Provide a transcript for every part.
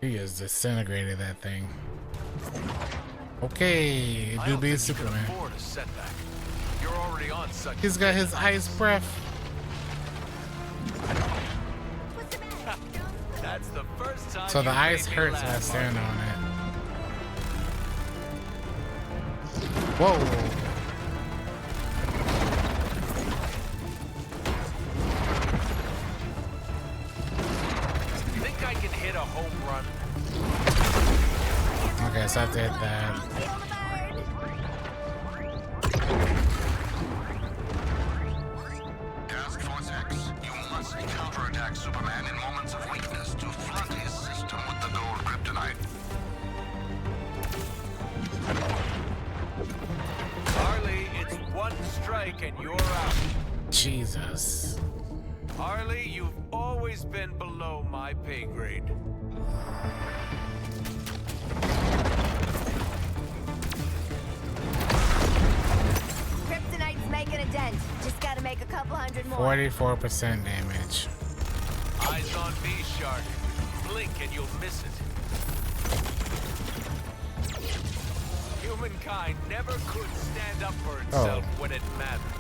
He has disintegrated that thing. Okay, do be Superman. You're already on such. He's got his ice breath. That's the first time. So the ice hurts when I stand on it. Whoa. Think I can hit a home run? Okay, so I have to hit that. Task Force X, you must counterattack Superman in moments of weakness to flood his system with the gold kryptonite. Harley, it's one strike and you're out. Jesus. Harley, you've always been below my pay grade. Kryptonite's making a dent. Just gotta make a couple hundred more. 44% damage. Eyes on me, Shark. Blink and you'll miss it. Humankind never could stand up for itself when it mattered.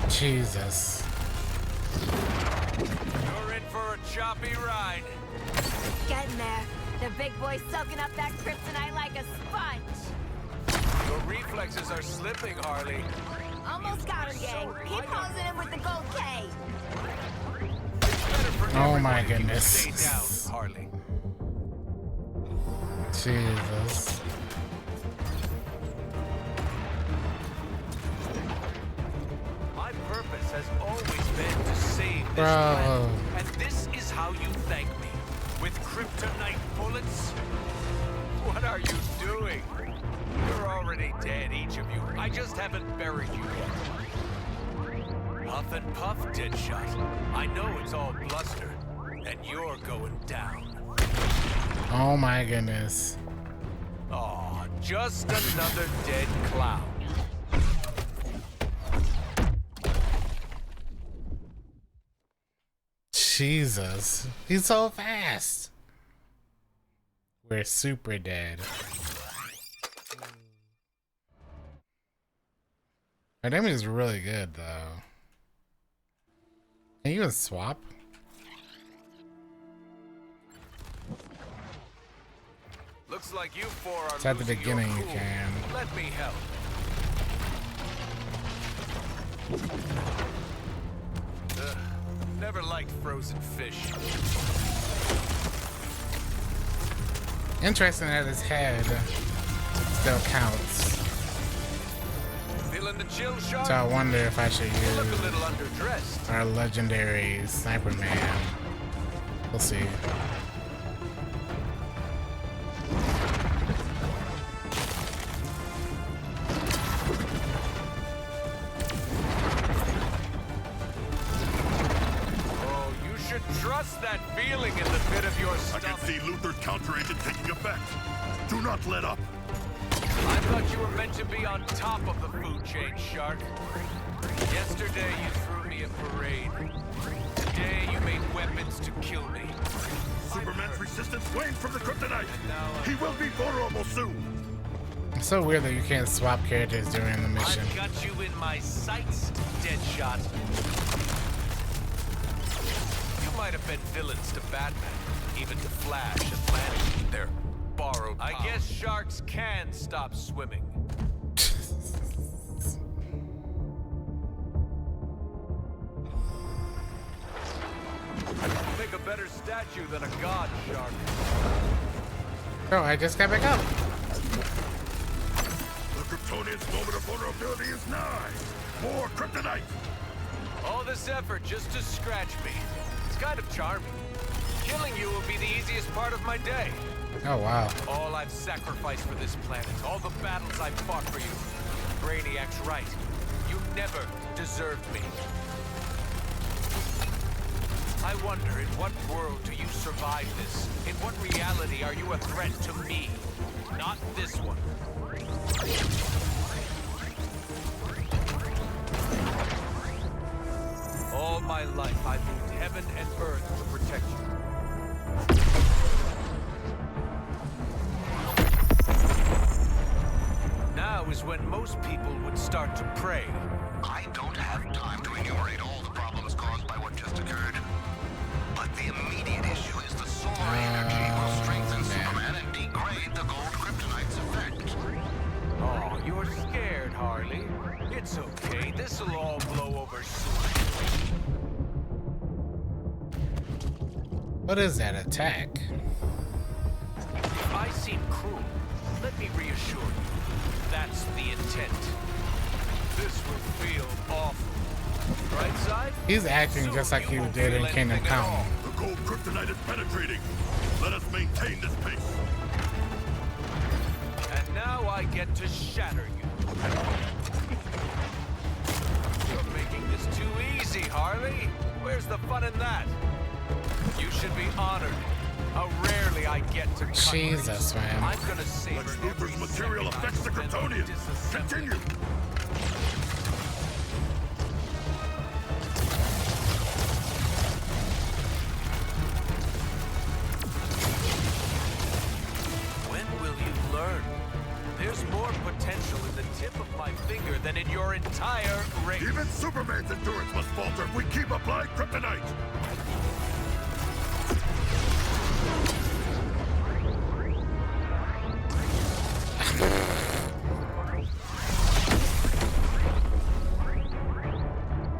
Jesus. You're in for a choppy ride. Getting there. The big boy's soaking up that kryptonite like a sponge. Your reflexes are slipping, Harley. Almost got him, gang. Keep hosing him with the gold K. It's better for Oh my everyone if you goodness. Stay down, Harley. Jesus. My purpose has always been to save this Bro. planet. And this is how you thank me. With kryptonite bullets? What are you doing? You're already dead, each of you. I just haven't buried you yet. Huff and puff, Deadshot. I know it's all bluster. And you're going down. Oh my goodness. Aw, just another dead clown. Jesus. He's so fast. We're super dead. Our damage is really good though. Can you even swap? Looks like you four are It's at the losing your beginning you cool. can. Let me help. Ugh, never liked frozen fish. Interesting that his head still counts. Feeling the chill, Shark? So I wonder if I should You look a use little underdressed. our legendary Sniper Man. We'll see. Oh, you should trust that feeling in the pit of your I stomach. can see Luther's counteragent taking effect. Do not let up. I thought you were meant to be on top of the food chain, Shark. Yesterday you threw me a parade. Today you made weapons to kill me. Superman's resistance waned from the kryptonite. And now He will be vulnerable soon. It's so weird that you can't swap characters during the mission. I've got you in my sights, Deadshot. You might have been villains to Batman, even to Flash and Flash. They're borrowed powers. I guess sharks can stop swimming. You make a better statue than a god, Shark. Oh, I just got back up. The Kryptonian's moment of vulnerability is nigh. More kryptonite. All this effort just to scratch me. It's kind of charming. Killing you will be the easiest part of my day. Oh, wow. All I've sacrificed for this planet, all the battles I've fought for you. Brainiac's right. You never deserved me. I wonder, in what world do you survive this? In what reality are you a threat to me? Not this one. All my life, I've moved heaven and earth to protect you. Now is when most people would start to pray. I don't have time to enumerate all the problems caused by what just occurred. But the immediate issue is the solar energy will strengthen Superman and degrade the gold kryptonite's effect. Oh, you're scared, Harley. It's okay. This'll all blow over soon. What is that attack? If I seem cruel, let me reassure you. That's the intent. This will feel awful. Right side? He's acting just like he did in Kingdom Come. The gold kryptonite is penetrating. Let us maintain this pace. And now I get to shatter you. You're making this too easy, Harley. Where's the fun in that? You should be honored. How rarely I get to cut Jesus, rings. man. I'm gonna savor Lex every Luthor's material second affects the I spend Kryptonians. disassembling. Continue. When will you learn? There's more potential in the tip of my finger than in your entire race. Even Superman's endurance must falter if we keep applying kryptonite.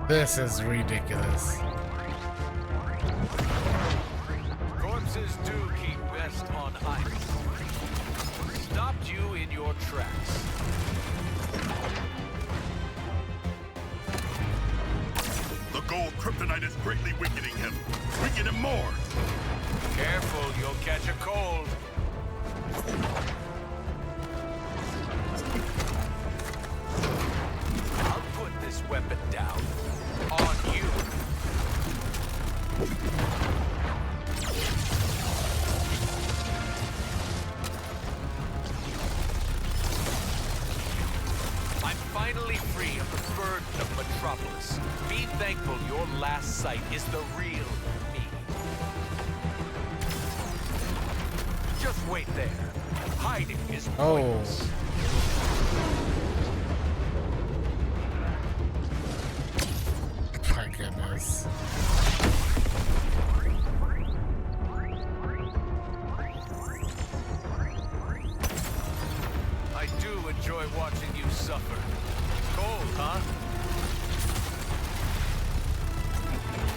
This is ridiculous. Corpses do keep best on ice. Stopped you in your tracks. The gold kryptonite is greatly weakening him. Weaken him more. Careful, you'll catch a cold. I'll put this weapon down on you. I'm finally free of the burden of Metropolis. Be thankful your last sight is the real me. Just wait there. Hiding is pointless. My goodness. I do enjoy watching you suffer. Cold, huh?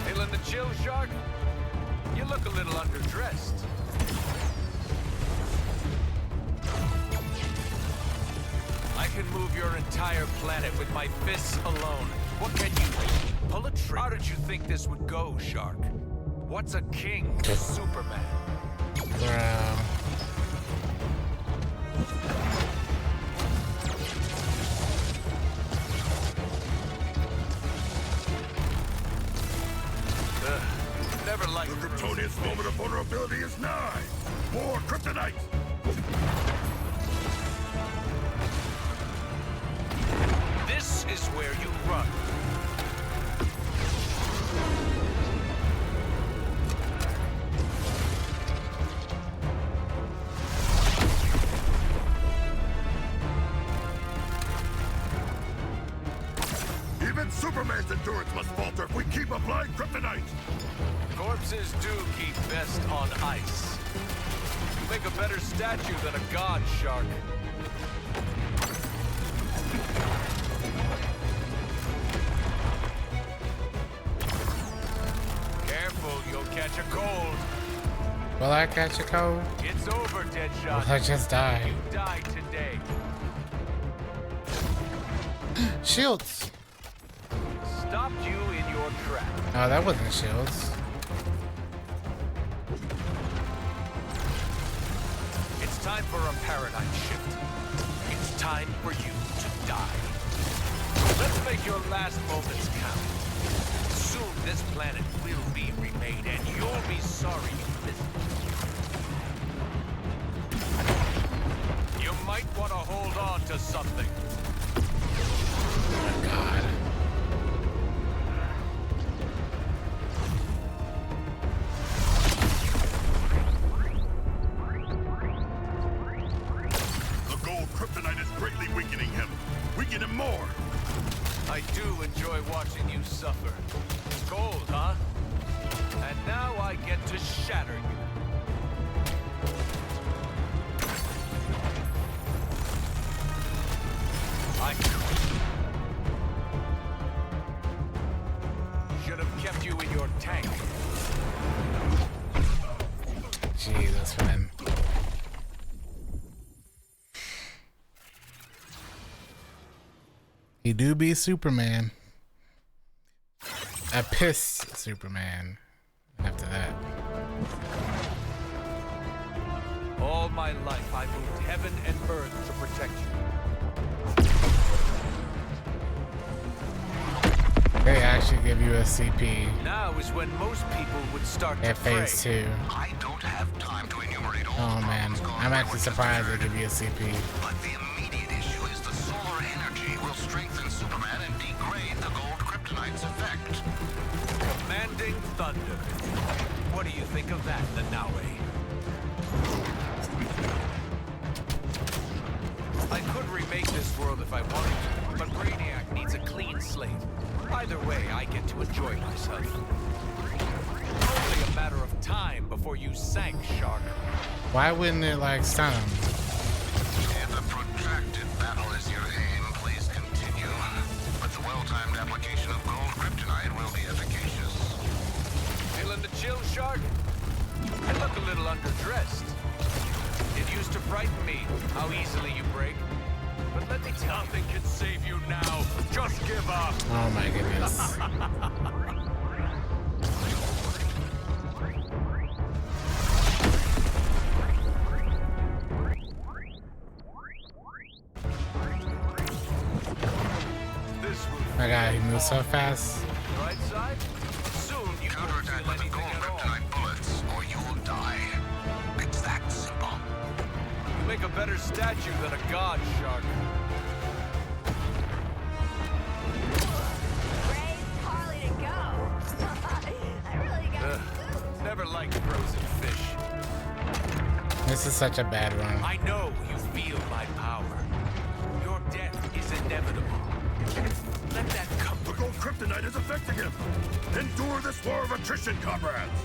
Feeling the chill, Shark? You look a little underdressed. I can move your entire planet with my fists alone. What can you do? Pull a trigger. How did you think this would go, Shark? What's a king to Superman? Bro. Never liked The Kryptonian's moment of vulnerability is nigh. More kryptonite. This is where you run. Even Superman's endurance must falter if we keep applying kryptonite. Corpses do keep best on ice. You make a better statue than a god, Shark. Careful, you'll catch a cold. Will I catch a cold? It's over, Deadshot. Will I just die? You died today. Shields. Stopped you in your track. Oh, that wasn't shields. It's time for a paradigm shift. It's time for you to die. Let's make your last moments count. Soon this planet will be remade, and you'll be sorry you missed it. might want to hold on to something. Oh my God. The gold kryptonite is greatly weakening him. Weaken him more. I do enjoy watching you suffer. Gold, huh? And now I get to shatter you. I should have kept you in your tank. Gee, that's fun. He do be Superman. A pissed Superman. After that. All my life, I moved heaven and earth to protect you. They actually give you a CP Now is when most people would start to at phase pray. 2. I don't have time to enumerate all Oh the man, problems caused I'm by actually what just surprised they occurred. give you a CP. But the immediate issue is the solar energy will strengthen Superman and degrade the gold kryptonite's effect. Commanding thunder. What do you think of that, Nanawe? I could remake this world if I wanted to, but Brainiac needs a clean slate. Either way, I get to enjoy myself. Only a matter of time before you sank, Shark. Why wouldn't it like stun him? If a protracted battle is your aim, please continue. But the well-timed application of gold kryptonite will be efficacious. Feeling the chill, Shark? I look a little underdressed. It used to frighten me how easily you break. But let me tell you, nothing can save you now. Just give up. Oh my goodness. This will My God, he moves so fast. right side. Soon you won't Counterattack feel with the anything gold at all. kryptonite bullets, or you will die. It's that simple. You make a better statue than a god, Shark. Raise Harley to go. I really got Never liked frozen fish. This is such a bad run. I know you feel my power. Your death is inevitable. Let that The comfort. gold kryptonite is affecting him. Endure this war of attrition, comrades.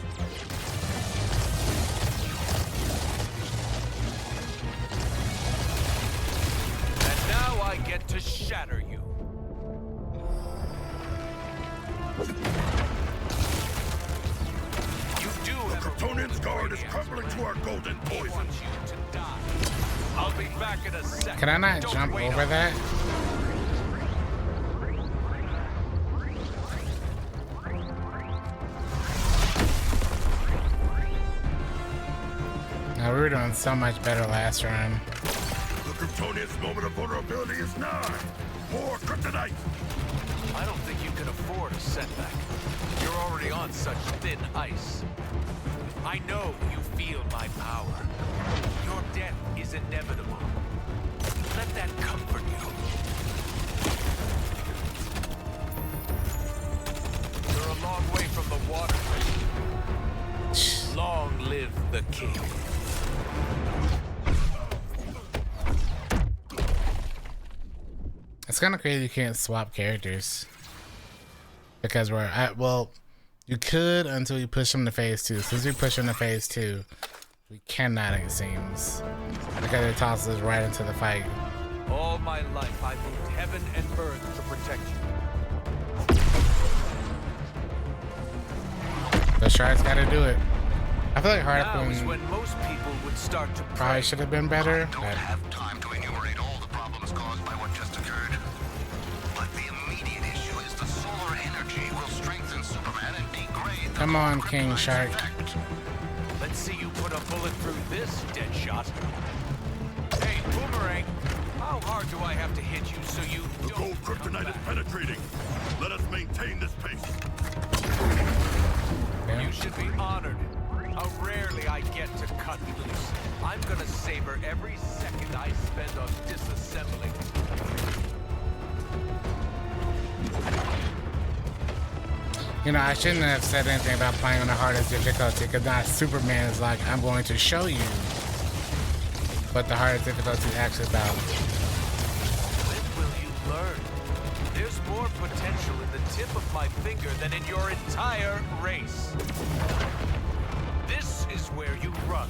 And now I get to shatter you. You do have a Kryptonian's role in guard is Brainiac's crumbling to plan. our golden He poison. wants you to die. I'll be back in a second. Can I not Don't jump wait over up. that? No, we were doing so much better last run. The Kryptonian's moment of vulnerability is nigh. More kryptonite. I don't think you can afford a setback. You're already on such thin ice. I know you feel my power. Your death is inevitable. Let that comfort you. You're a long way from the water. Long live the king. It's kind of crazy you can't swap characters. Because we're at, well, you could until you push him to phase 2. Since we push him to phase 2, we cannot, it seems. Because it tosses us right into the fight. All my life, I moved heaven and earth to protect you. The Shark's gotta do it. I feel like Now is Harpoon when most people would start to probably pray. should have been better. I don't But have time to enumerate all the problems caused by what just occurred. But the immediate issue is the solar energy will strengthen Superman and degrade the Come on, gold King kryptonite's Shark. effect. Let's see you put a bullet through this, Deadshot. Hey, Boomerang, how hard do I have to hit you so you The don't gold come kryptonite is back? penetrating. Let us maintain this pace. yeah. You should be honored. how rarely I get to cut loose. I'm gonna savor every second I spend on disassembling. You know, I shouldn't have said anything about playing on the hardest difficulty, because now Superman is like, I'm going to show you what the hardest difficulty is actually about. When will you learn? There's more potential in the tip of my finger than in your entire race. This is where you run.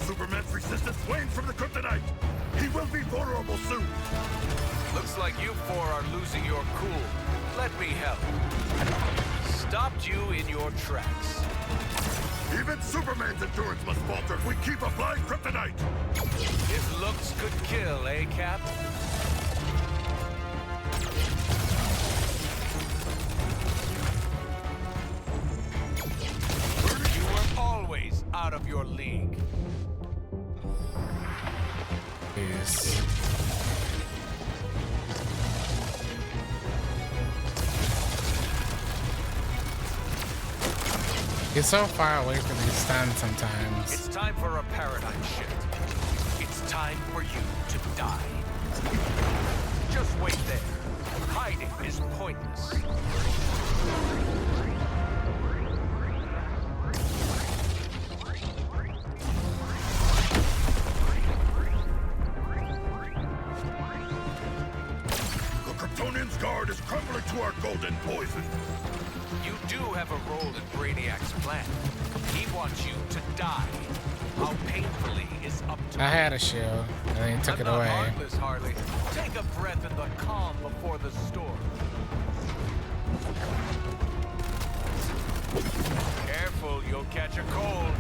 Superman's resistance wanes from the kryptonite. He will be vulnerable soon. Looks like you four are losing your cool. Let me help. Stopped you in your tracks. Even Superman's endurance must falter if we keep applying kryptonite. His looks could kill, eh, Cap? You were always out of your league. Yes. You're so far away from these stuns sometimes. It's time for a paradigm shift. It's time for you to die. Just wait there. Hiding is pointless. The Kryptonian's guard is crumbling to our golden poison. You do have a role in Brainiac's plan. He wants you to die. How painfully is up to I you. had a shield, and then he took I'm it not away. heartless, Harley. Take a breath in the calm before the storm. Careful, you'll catch a cold.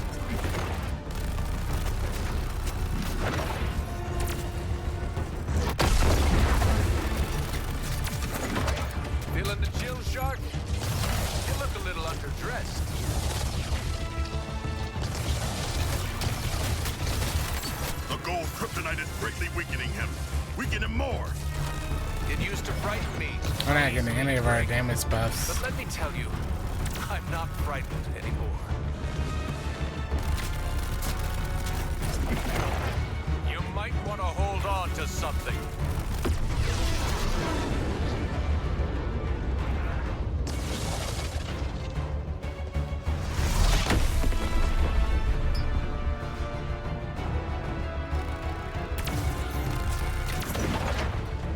Feeling the chill, Shark? You look a little underdressed. The gold kryptonite is greatly weakening him. Weaken him more. It used to frighten me. We're not getting any of our damage buffs. But let me tell you, I'm not frightened anymore. You might want to hold on to something.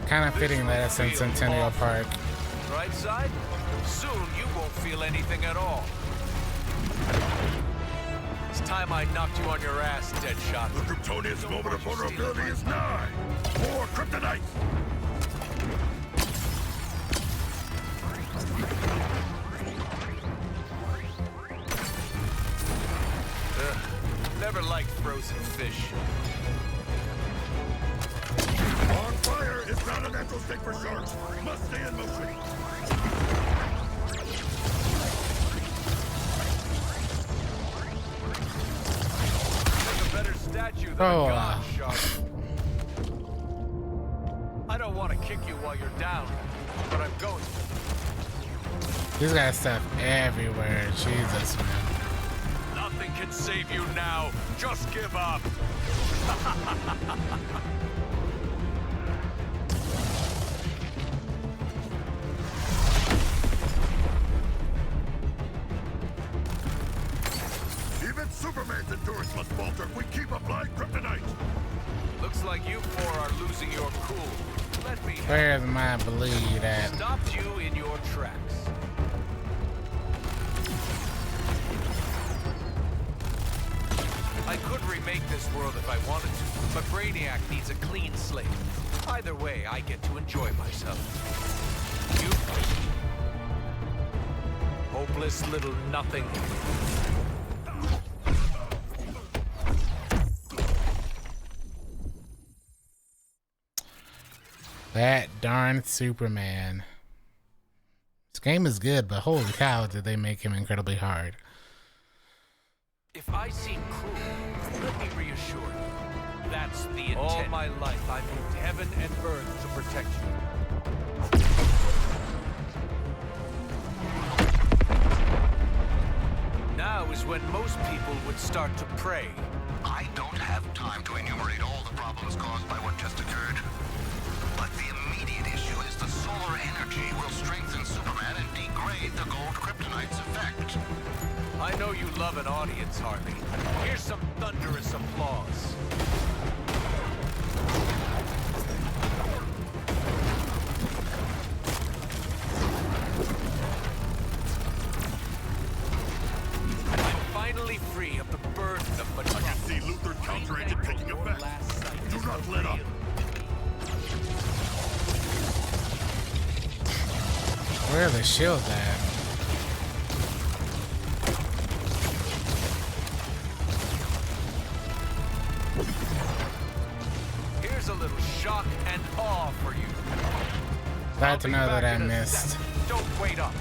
Kind of fitting that it's in Centennial Park. Right side? Soon you won't feel anything at all. It's time I knocked you on your ass, Deadshot. The Kryptonian's moment of vulnerability is nigh. More kryptonite. Never liked frozen fish. On fire is not a natural state for sharks. Must stay in motion. There's a better statue than Oh, a god, Shark. I don't want to kick you while you're down, but I'm going to. He's got stuff everywhere. Jesus, man. Nothing can save you now. Just give up. Even Superman's endurance must falter if we keep applying kryptonite. Looks like you four are losing your cool. Let me help. Where's my bleed at? Stopped you in your tracks. I could remake this world if I wanted to, but Brainiac needs a clean slate. Either way, I get to enjoy myself. You... hopeless little nothing. That darn Superman. This game is good, but holy cow, did they make him incredibly hard. If I seem cruel, Let me reassure you. That's the intent. All my life, I moved heaven and earth to protect you. Now is when most people would start to pray. I don't have time to enumerate all the problems caused by what just occurred. But the immediate issue is the solar energy will strengthen Superman and degrade the gold kryptonite's effect. I know you love an audience, Harley. Here's some thunderous applause. I'm finally free of the burden of I can see Luthor's counter engine taking effect. Do not let up. Where are the shields at? Here's a little shock and awe for you. Glad to know that I missed. Second. Don't wait up.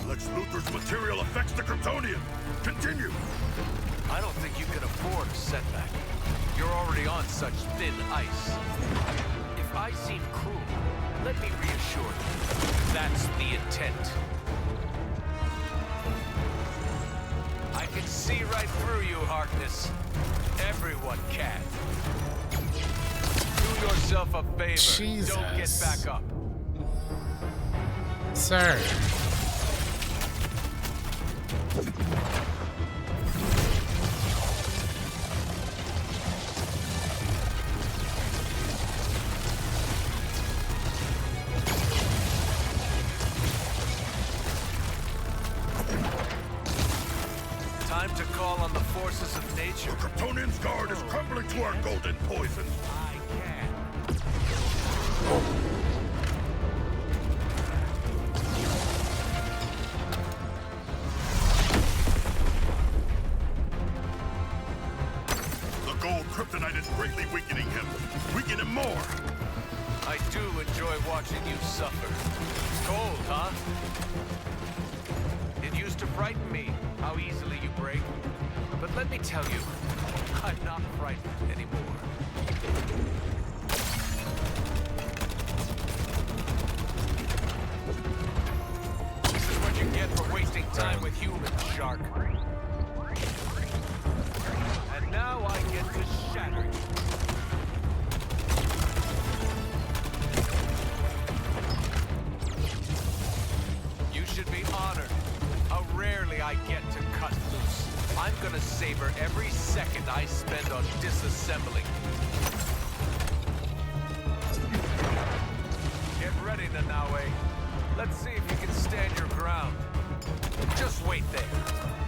Lex Luthor's material affects the Kryptonian. Continue. I don't think you can afford a setback. You're already on such thin ice. If I seem cruel, let me reassure you. That's the intent. I can see right through you, Harkness. Everyone can. Do yourself a favor. Don't get Jesus. back up. Sir. Time to call on the forces of nature. The Kryptonian's guard is crumbling to our golden poison. I can. The gold kryptonite is greatly weakening him. Weaken him more. I do enjoy watching you suffer. Cold, huh? It used to frighten me how easily you break. But let me tell you, I'm not frightened anymore. This is what you get for wasting time with humans, Shark. And now I get to shatter you. You should be honored. How rarely I get to cut loose. I'm gonna savor every second I spend on disassembling. Get ready, Nanaue. Let's see if you can stand your ground. Just wait there.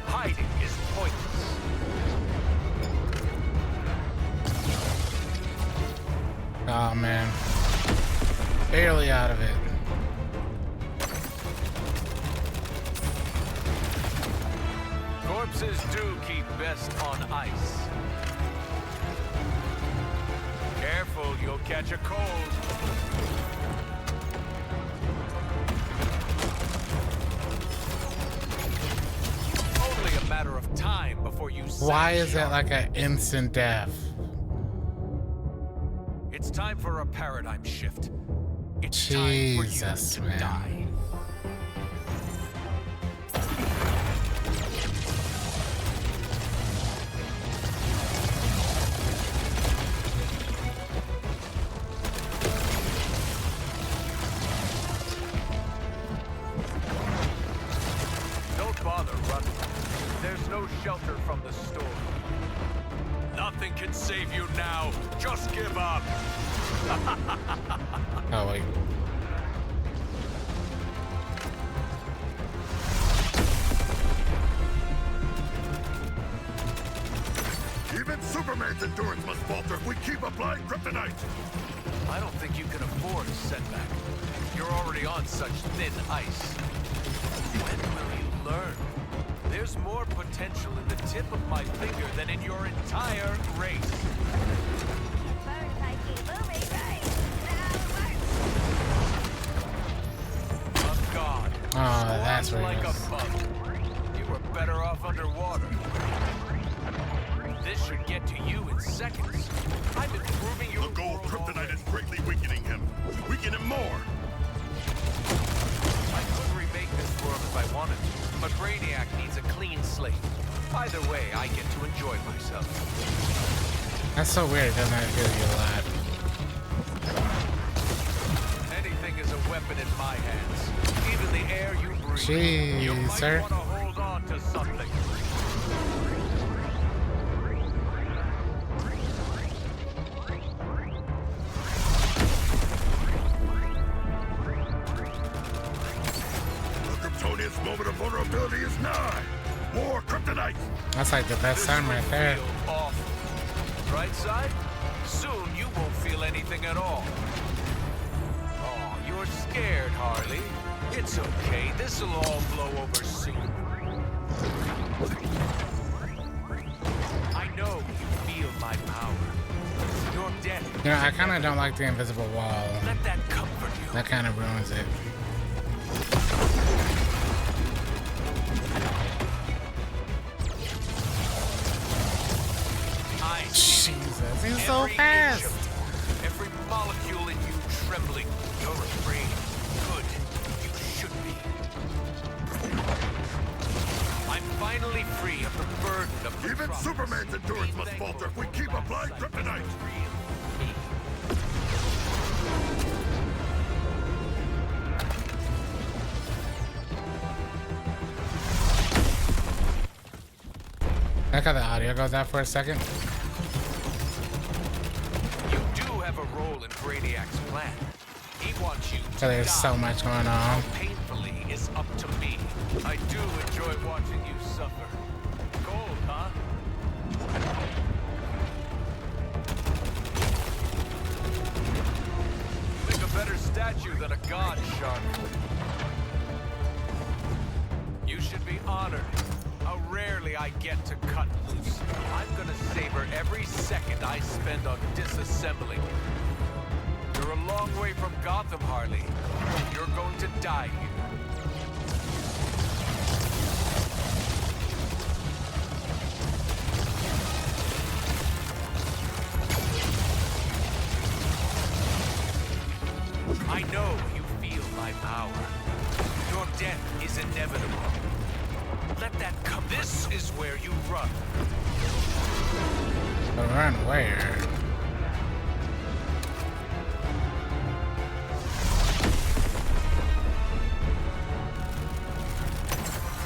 Hiding is pointless. Oh man. Barely out of it. Corpses do keep best on ice. Careful, you'll catch a cold. Only a matter of time before you. Why is that like an instant death? It's time for a paradigm shift. It's Jesus, time for you to man. die. Don't bother running. There's no shelter from the storm. Nothing can save you now. Just give up. Oh wait. Even Superman's endurance must falter if we keep applying kryptonite. I don't think you can afford a setback. You're already on such thin ice. When will you learn? There's more potential in the tip of my finger than in your entire race. A god. Oh, that's where Like he a is. bug. You were better off underwater. This should get to you in seconds. I'm improving your The gold world kryptonite already. is greatly weakening him. Weaken him more. I could remake this world if I wanted to, but Brainiac needs a clean slate. Either way, I get to enjoy myself. That's so weird. Doesn't that feel you a lot? Anything is a weapon in my hands. Even the air you breathe. Jeez, You might sir. want to hold on to something. The Kryptonian's moment of vulnerability is nigh. More kryptonite. That's like the best time right there. Feel awful. Right side? Soon you won't feel anything at all. Oh, you're scared, Harley. It's okay. This'll all blow over soon. I know you feel my power. Your death. You know, I kind of don't like the invisible wall. Let that comfort you. That kind of ruins it. I Jesus, he's so every inch fast. of you, every molecule in you trembling. You're afraid. Good. You should be. I'm finally free of the burden of the Even promise. Superman's endurance must falter if we keep applying kryptonite. I like how the audio goes out for a second. You do have a role in Brainiac's plan. He wants you to So there's so die. much going on. Painfully is up to me. I do enjoy watching you suffer. Gold, huh? Make a better statue than a god, Shark. You should be honored. How rarely I get to cut loose. I'm gonna savor every second I spend on disassembling. You're a long way from Gotham, Harley. You're going to die here. I know you feel my power. Your death is inevitable. Let that come. This is where you run. But run where?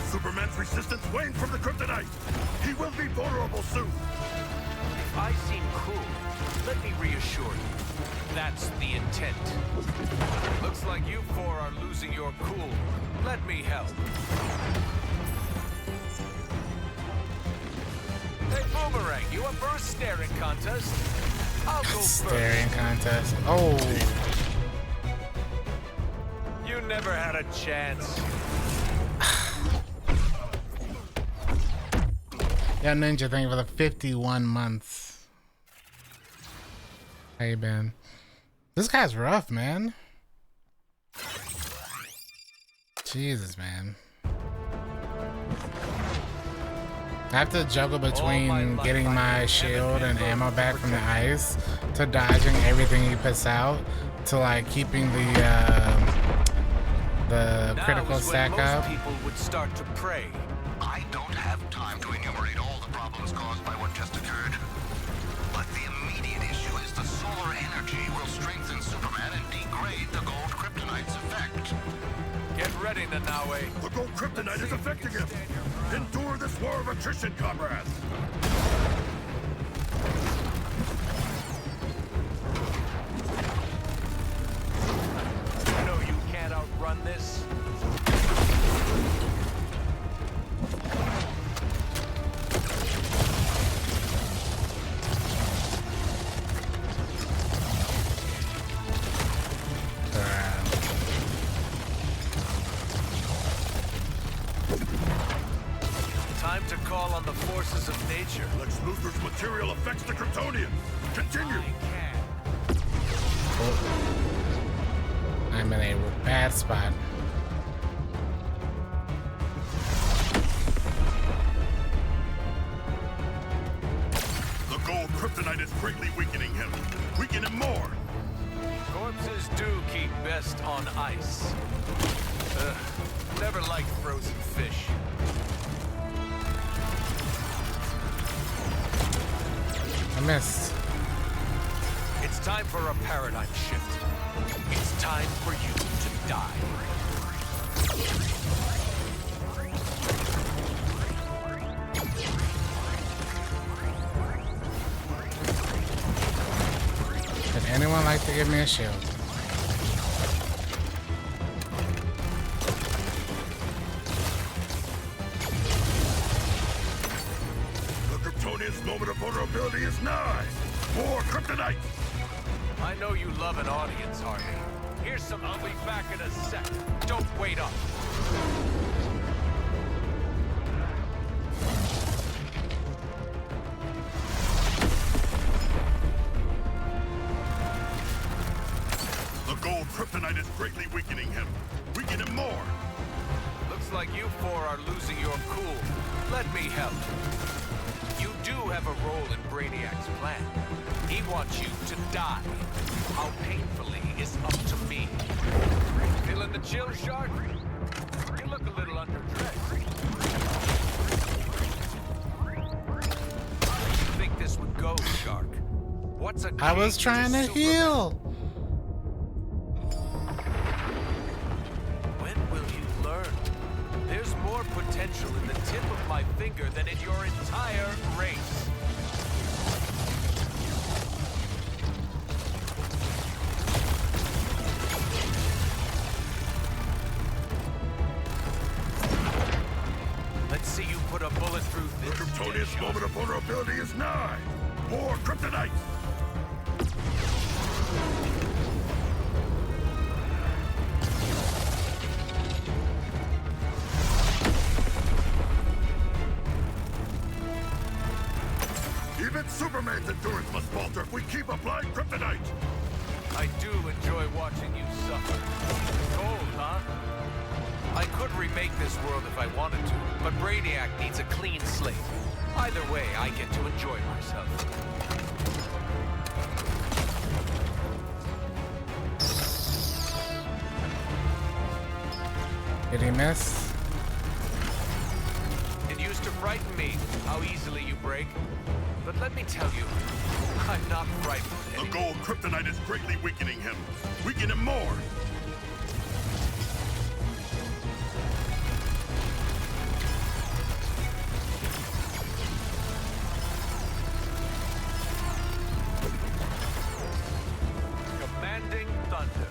Superman's resistance wanes from the kryptonite. He will be vulnerable soon. If I seem cruel, let me reassure you. That's the intent. Looks like you four are losing your cool. Let me help. Hey, Boomerang, you up for a staring contest? I'll go first. Staring contest. Oh, You never had a chance. yeah, Ninja, thank you for the 51 months. How you been? This guy's rough, man. Jesus, man. I have to juggle between getting my shield and ammo back from the ice to dodging everything he puts out to like keeping the critical Now is when stack most up. people would start to pray. I don't have time to enumerate all the problems caused by what just occurred. But the immediate issue is the solar energy will strengthen Superman and degrade the gold kryptonite's effect. Get ready, Nanaue. The gold kryptonite is affecting him. Endure this war of attrition, comrades. You know you can't outrun this. Time to call on the forces of nature. Lex Luthor's material affects the Kryptonians. Continue. I can. Oh. I'm in a bad spot. The gold kryptonite is greatly weakening him. Weaken him more. Corpses do keep best on ice. Never liked frozen fish. I missed. It's time for a paradigm shift. It's time for you to die. Would anyone like to give me a shield? The Kryptonian's moment of vulnerability is nigh. More kryptonite. I know you love an audience, Harley. Here's some. I'll be back in a sec. Don't wait up. The gold kryptonite is greatly weakening him. Weaken him more. Looks like you four are losing your cool. Let me help. You do have a role in Brainiac's plan. He wants you to die. How painfully is up to me. Feeling the chill, Shark? You look a little underdressed. How did you think this would go, Shark? What's a I was king trying to Superman? heal. When will you learn? There's more potential in the tip of my finger than in your entire race. Let's see you put a bullet through The this. Kryptonian's Deadshot. moment of vulnerability is nigh. More kryptonite. Even Superman's endurance must falter if we keep applying kryptonite. I do enjoy watching you suffer. Cold, huh? I could remake this world if I wanted to, but Brainiac needs a clean slate. Either way, I get to enjoy myself. Did he miss? It used to frighten me how easily you break. But let me tell you, I'm not frightened The anymore. gold kryptonite is greatly weakening him. Weaken him more. Commanding thunder.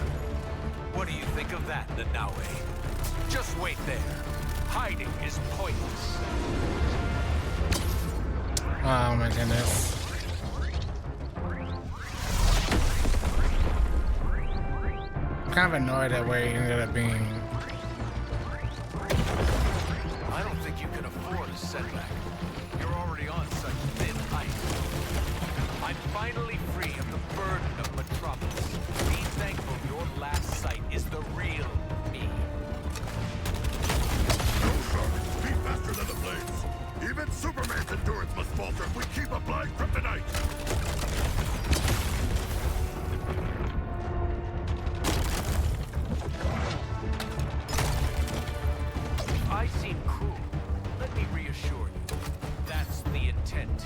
What do you think of that, Nanaue? Just wait there. Hiding is pointless. Oh my goodness. I'm kind of annoyed at where he ended up being. I don't think you can afford a setback. You're already on such thin ice. I'm finally free of the burden of Metropolis. Be thankful your last sight is the real me. Go, Shark. Be faster than the blades. Even Superman's endurance must falter if we keep applying kryptonite. I seem cruel. Let me reassure you. That's the intent.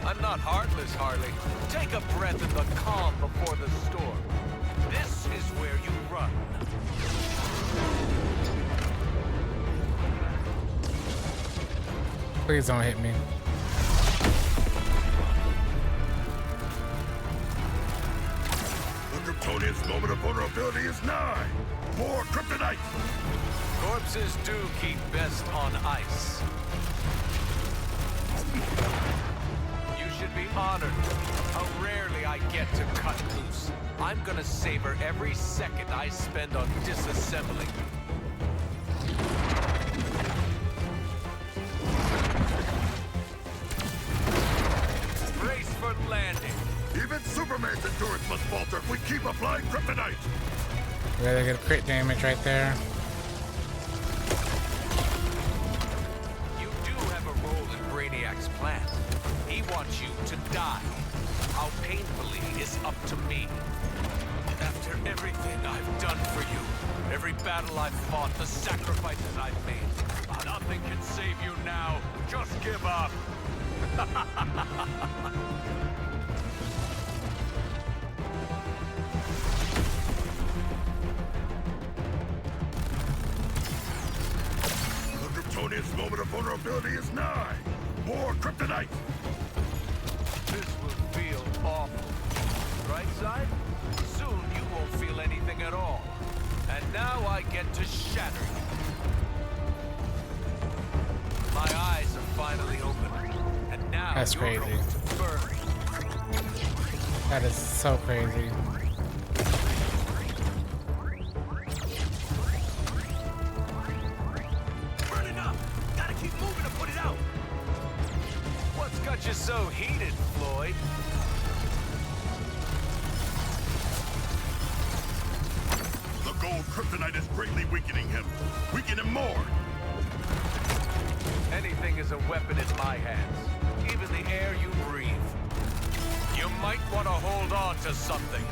I'm not heartless, Harley. Take a breath in the calm before the storm. This is where you run. Please don't hit me. The Kryptonian's moment of vulnerability is nigh. More kryptonite. Corpses do keep best on ice. You should should be honored. How rarely I get to cut loose. I'm gonna savor every second I spend on disassembling you. Brace for landing. Even Superman's endurance must falter if we keep applying kryptonite. Really good crit damage right there. You do have a role in Brainiac's plan. He wants you to die. How painfully is up to me. After everything I've done for you, every battle I've fought, the sacrifices I've made, nothing can save you now. Just give up. The Kryptonian's moment of vulnerability is nigh. More kryptonite. This will feel awful. Right side? Soon you won't feel anything at all. And now I get to shatter you. My eyes are finally open. And now That's you're crazy. going to burn. That is so crazy. Burning up! Gotta keep moving to put it out! What's got you so heated, Floyd? The gold kryptonite is greatly weakening him. Weaken him more. Anything is a weapon in my hands. Even the air you breathe. You might want to hold on to something.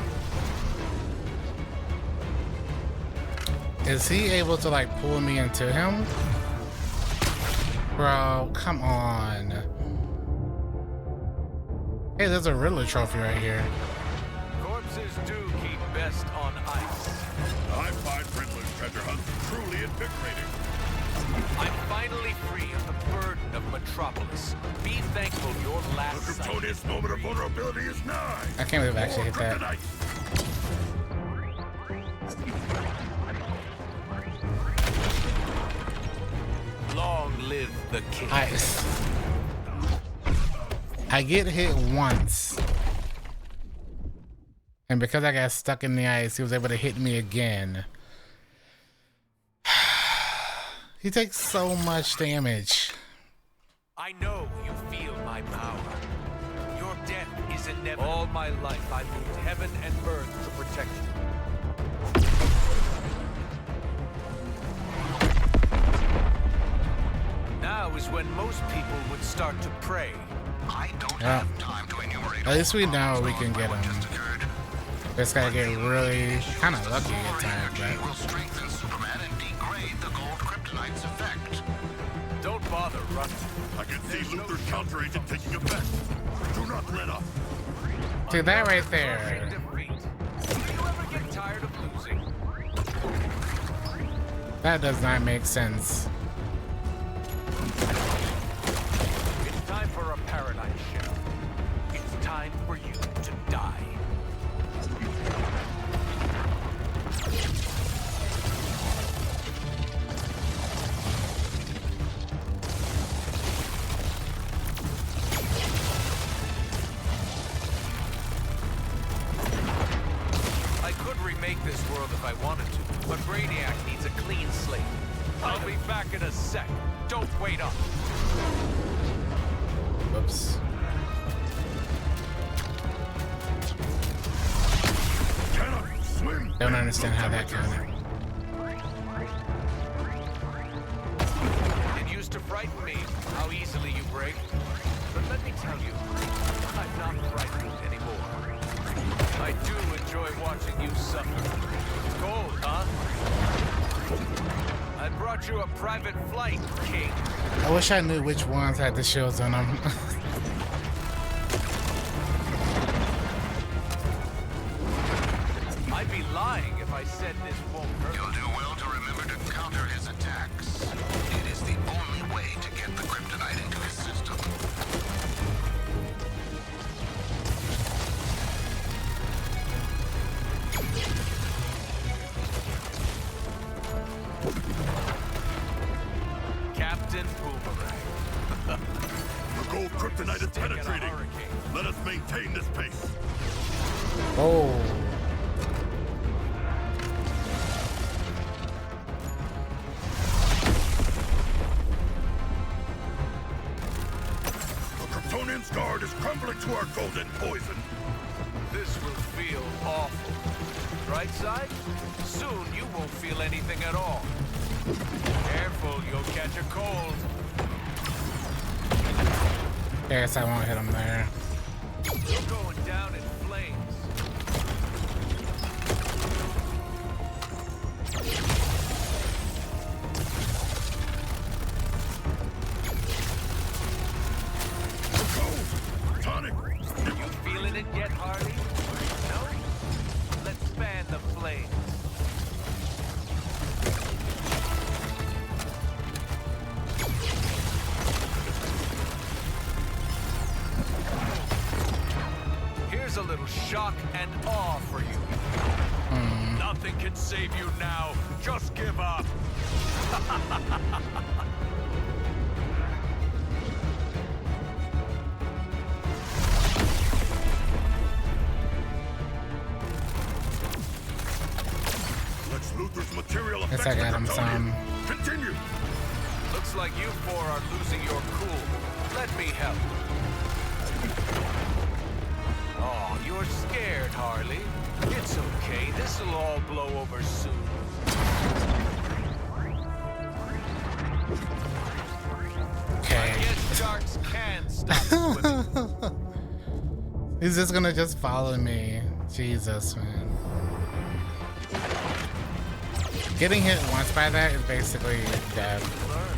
Is he able to like pull me into him? Bro, come on. Hey, there's a Riddler trophy right here. Corpses do keep best on ice. I find Riddler's treasure hunt truly invigorating. I'm finally free of the burden of Metropolis. Be thankful your The last sight Kryptonian's moment of vulnerability is nigh. I can't believe I actually hit More that. kryptonite. Long live the king. I get hit once. And because I got stuck in the ice, he was able to hit me again. He takes so much damage. I know you feel my power. Your death is inevitable. All my life I moved heaven and earth to protect you. Now is when most people would start to pray. I don't Yeah. have time to enumerate At least we all the know we problems can caused by get what him. just occurred. This guy get really kind of lucky at Solar times, energy but will strengthen Superman and degrade the gold kryptonite's effect. Don't bother running. I can see Luthor's counter agent taking effect. Do not let up. see that right Crushing there. defeat. Do you ever get tired of losing? That does not make sense. It's time for a paradigm shift. It's time for you to die. I could remake this world if I wanted to, but Brainiac needs a clean slate. I'll be back in a sec. Don't wait up. Whoops. Cannot swim. Don't understand how that counted. It used to frighten me how easily you break. But let me tell you, I'm not frightened anymore. I do enjoy watching you suffer. It's cold, huh? I brought you a private flight, King. I wish I knew which ones had the shields on them. I'd be lying if I said this won't hurt. You'll do well to remember to counter his attacks. It is the only way to get the kryptonite into his system. Captain Boomerang. The gold kryptonite is Taking a penetrating. hurricane. Let us maintain this pace. Oh. The Kryptonian's guard is crumbling to our golden poison. This will feel awful. Right side? Soon you won't feel anything at all. Careful, you'll catch a cold. Guess I won't hit him there. You're going down in flames. Cold! Tonic! You feeling it yet, Harley? No? Let's fan the flames. Here's a little shock and awe for you. Nothing can save you now. Just give up. Lex Luthor's material Guess affects I the got him some. Kryptonian. Continue! Looks like you four are losing your cool. Let me help. Oh, you're scared, Harley. It's okay. This'll all blow over soon. I Okay. guess sharks can stop swimming. He's just gonna just follow me. Jesus, man. Getting hit once by that is basically death. Learn.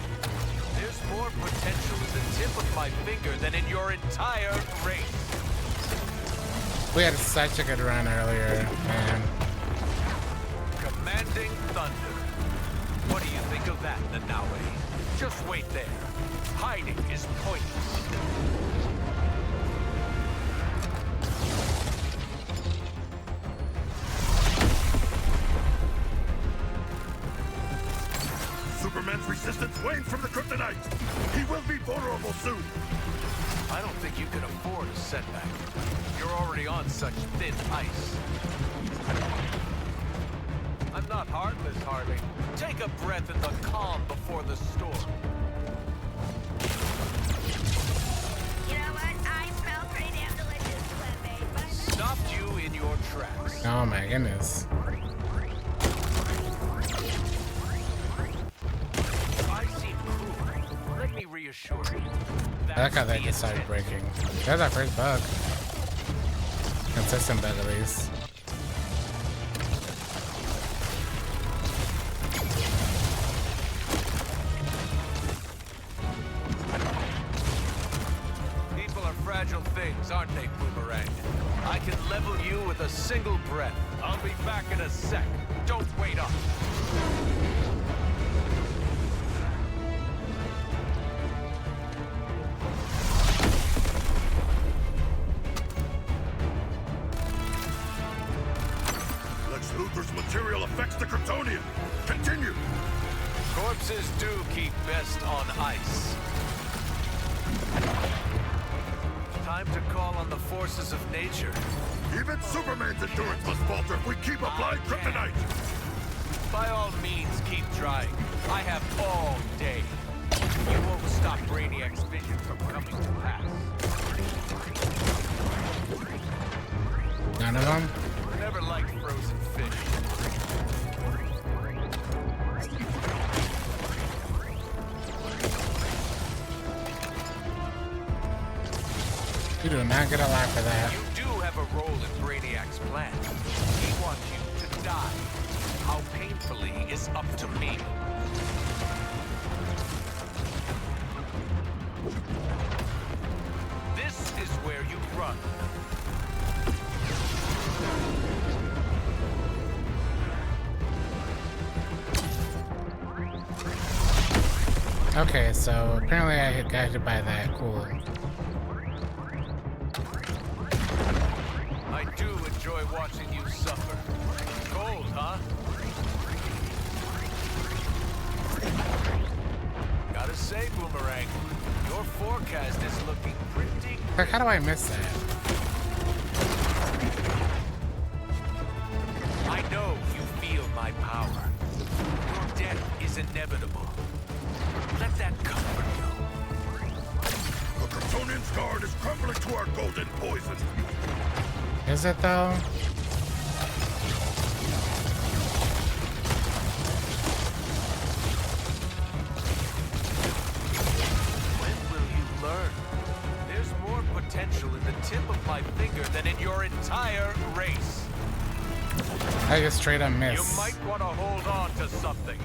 There's more potential in the tip of my finger than in your entire race. We had such a good run earlier, man. Commanding thunder. What do you think of that, Nanaue? Just wait there. Hiding is pointless. Superman's resistance wanes from the kryptonite. He will be vulnerable soon. I don't think you can afford a setback. You're already on such thin ice. I'm not heartless, Harley. Take a breath in the calm before the storm. You know what? I smell pretty damn delicious lemonade, but Stopped you in your tracks. Oh my goodness. I seem cool. Let me reassure you. I like how they the just started intent. breaking. That's our first bug. Consistent bug at least. People are fragile things, aren't they, Boomerang? I can level you with a single breath. I'll be back in a sec. Don't wait up. Lex Luthor's material affects the Kryptonian. Continue! Corpses do keep best on ice. Time to call on the forces of nature. Even Superman's endurance must falter if we keep applying kryptonite. By all means, keep trying. I have all day. You won't stop Brainiac's vision from coming to pass. None of them? Never liked frozen fish. You do not get a lot for that. You do have a role in Brainiac's plan. He wants you to die. How painfully is up to me. This is where you run. Okay, so apparently I got hit by that. Cool. I do enjoy watching you suffer. Cold, huh? Gotta say, Boomerang, your forecast is looking pretty Like, how do I miss that? my power. Your death is inevitable. Let that comfort you. The Kryptonian's guard is crumbling to our golden poison. Is it though? When will you learn? There's more potential in the tip of my finger than in your entire race. I just straight up miss. You might want to hold on to something.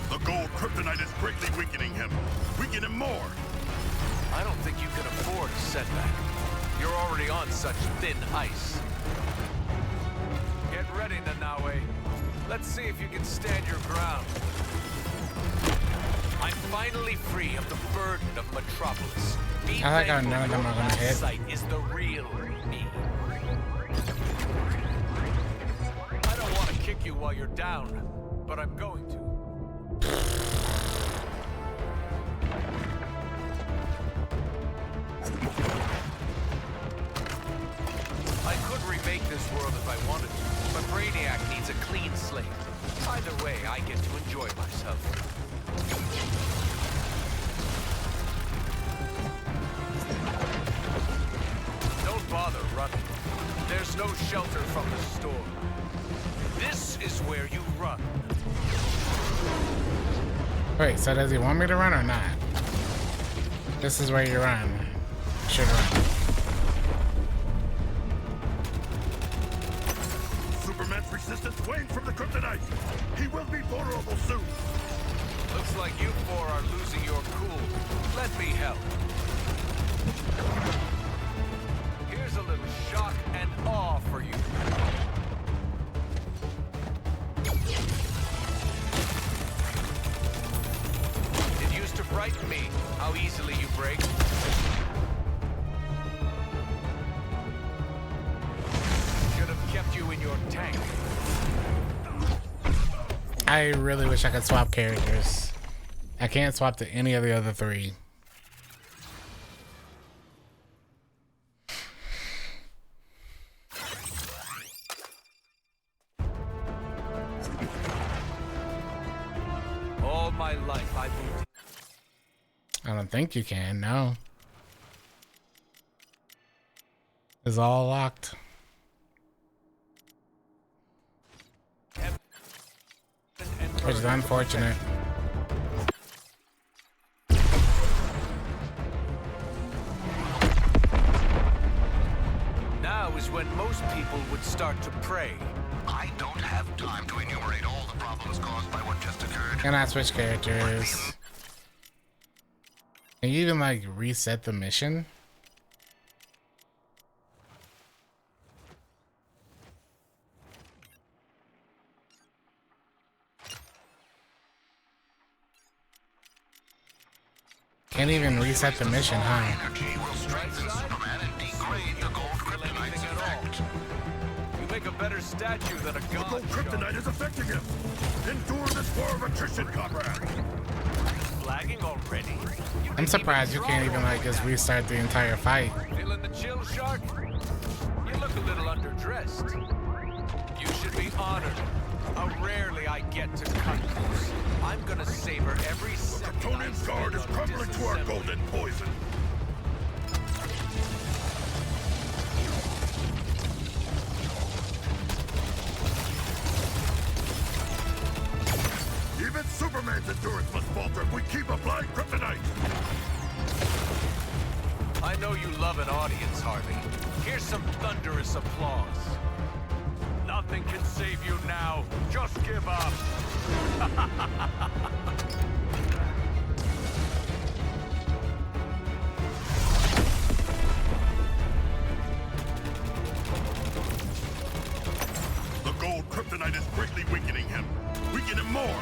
The gold kryptonite is greatly weakening him. Weaken him more. I don't think you can afford a setback. You're already on such thin ice. Get ready, Nanaue. Let's see if you can stand your ground. I'm finally free of the burden of Metropolis. Be I like how thankful none of them your are gonna last hit. sight is the real me. I don't want to kick you while you're down, but I'm going to. I could remake this world if I wanted to, but Brainiac needs a clean slate. Either way, I get to enjoy myself. Don't bother running. There's no shelter from the storm. This is where you run. Wait, so does he want me to run or not? This is where you run. Should run. Superman's resistance wanes from the kryptonite. He will be vulnerable soon. Looks like you four are losing your cool. Let me help. Here's a little shock and awe for you. It used to frighten me how easily you break. Should have kept you in your tank. I really wish I could swap characters. I can't swap to any of the other three. All my life I've moved. I don't think you can, no. It's all locked. Which is unfortunate. Now is when most people would start to pray. I don't have time to enumerate all the problems caused by what just occurred. Can I switch characters? Can you even like reset the mission? Can't even reset the mission, huh? Energy will strengthen Superman and degrade the gold kryptonite's effect. You make a better statue than a The god. gold kryptonite is affecting him. Endure this war of attrition, comrade. Flagging already? You I'm didn't surprised you even can't draw even like just restart the entire fight. Feeling the chill, Shark? You look a little underdressed. You should be honored. How rarely I get to cut loose. I'm gonna savor every second. I Kryptonian's guard is spend on crumbling to our disassembly. golden poison. Even Superman's endurance must falter if we keep applying kryptonite. I know you love an audience, Harvey. Here's some thunderous applause. Nothing can save you now. Just give up. The gold kryptonite is greatly weakening him. Weaken him more.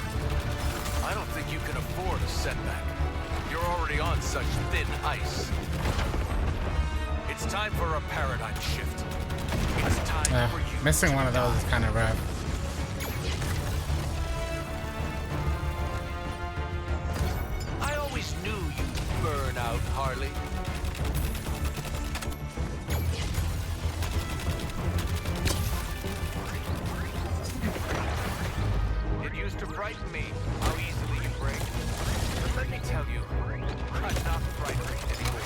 I don't think you can afford a setback. You're already on such thin ice. It's time for a paradigm shift. It's time for you Missing to one of those is die. kind of rough. Harley. It used to frighten me how easily you break. But let me tell you, I'm not frightened anymore.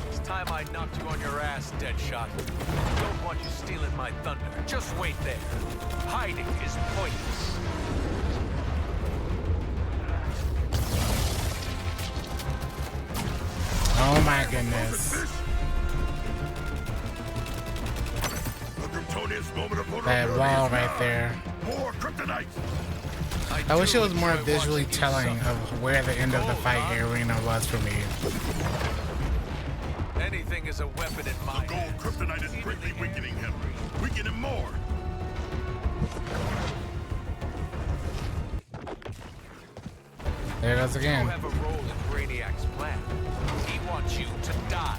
It's time I knocked you on your ass, Deadshot. Don't want you stealing my thunder. Just wait there. Hiding is pointless. Oh my goodness. The Kryptonian's moment of That vulnerability wall is right now. there. More kryptonite. I wish it was do more enjoy visually watching you telling suffer. of where the end of the fight arena was for me. Anything is a weapon in my The gold hands. kryptonite is Even greatly the weakening him. Weaken him more. There it goes You again. have a role in Brainiac's plan. He wants you to die.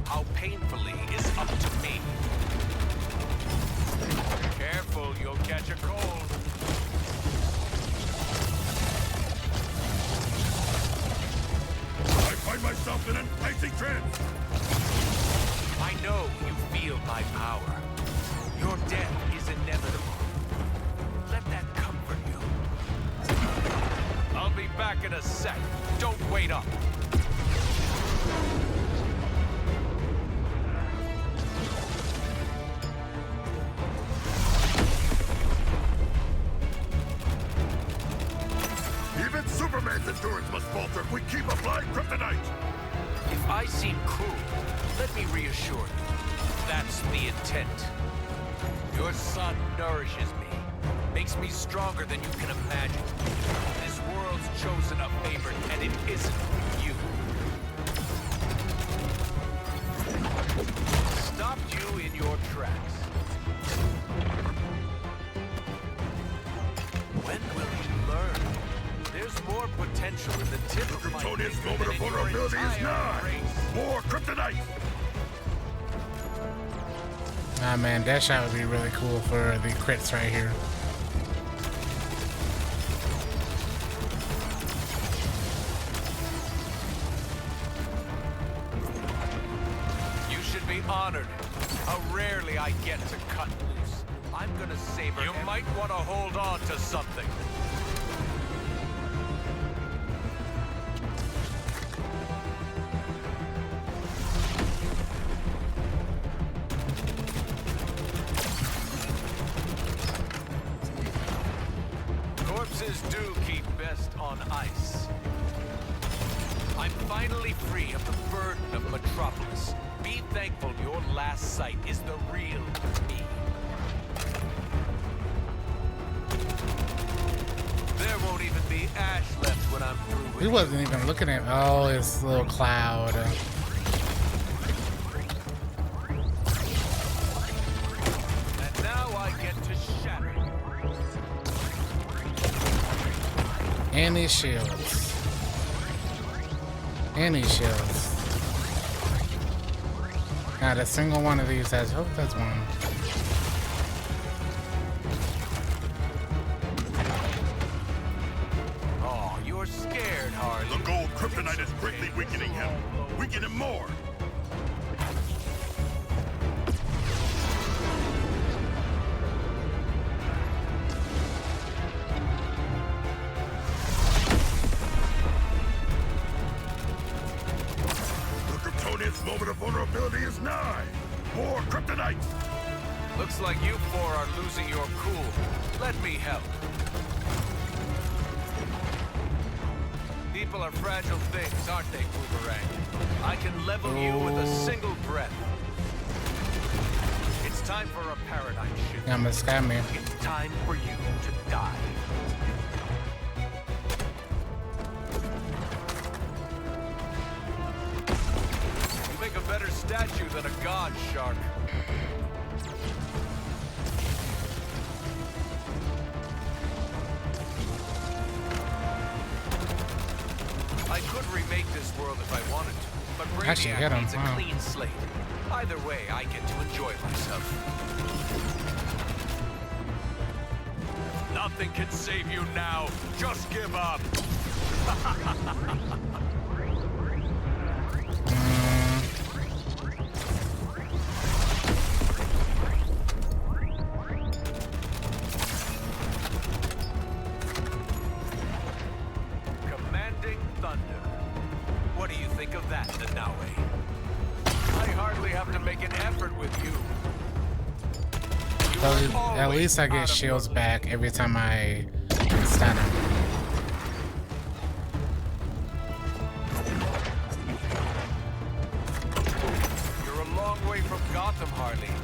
How painfully is up to me. Careful, you'll catch a cold. I find myself in an icy trance. I know you feel my power. Your death is inevitable. Let that comfort you. I'll be back in a sec. Don't wait up. Even Superman's endurance must falter if we keep applying kryptonite. If I seem cruel, let me reassure you. That's the intent. Your son nourishes me, makes me stronger than you can imagine. This world's chosen a favorite, and it isn't you. Stopped you in your tracks. When will you learn? There's more potential in the tip The of my Kryptonian's finger moment than of in your vulnerability is entire nigh. race. More kryptonite. Ah man, that shot would be really cool for the crits right here. You should be honored. How rarely I get to cut loose. I'm gonna savor. You might want to hold on to something. Corpses do keep best on ice. I'm finally free of the burden of Metropolis. Be thankful your last sight is the real me. There won't even be ash left when I'm through with He wasn't even looking at his little cloud. And now I get to shatter. And these shields. And these shields. Not a single one of these has. Oh, that's one. Oh, you're scared, Harley. The gold kryptonite is greatly weakening him. Weaken him more. The Kryptonian's moment of vulnerability is nigh. More kryptonite. Looks like you four are losing your cool. Let me help. People are fragile things, aren't they, Boomerang? I can level you with a single breath. It's time for a paradigm shift. Yeah, I'm gonna scam me. It's time for you to die. You make a better statue than a god, Shark. I could remake this world if I wanted to, but Actually, Brainiac hit him, needs a wow. clean slate. Either way, I get to enjoy myself. nothing can save you now. Just give up. Commanding Thunder. What do you think of that, Nanaue? I hardly have to make an effort with you. At least I get shields back every time I stun him. You're a long way from Gotham, Harley,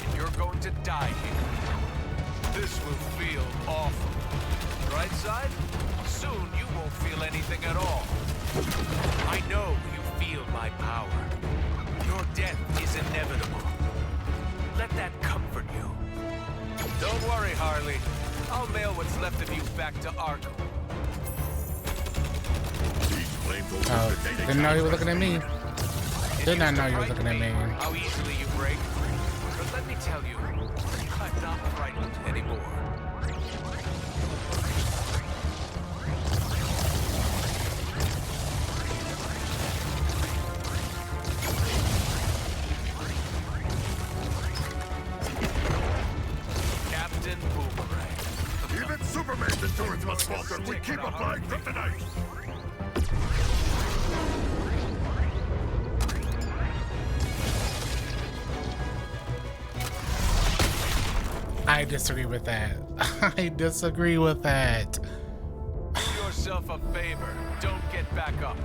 and you're going to die here. This will feel awful. Right side? Soon you won't feel anything at all. I know you feel my power. Your death is inevitable. Let that comfort you. Don't worry, Harley. I'll mail what's left of you back to Arkham. Oh, didn't know you were looking at me. Did not know you were looking at me. How easily you break. But let me tell you, I'm not frightened anymore. Captain Boomerang. Even Superman's endurance must falter. We keep applying kryptonite. I disagree with that. I disagree with that. Do yourself a favor. Don't get back up.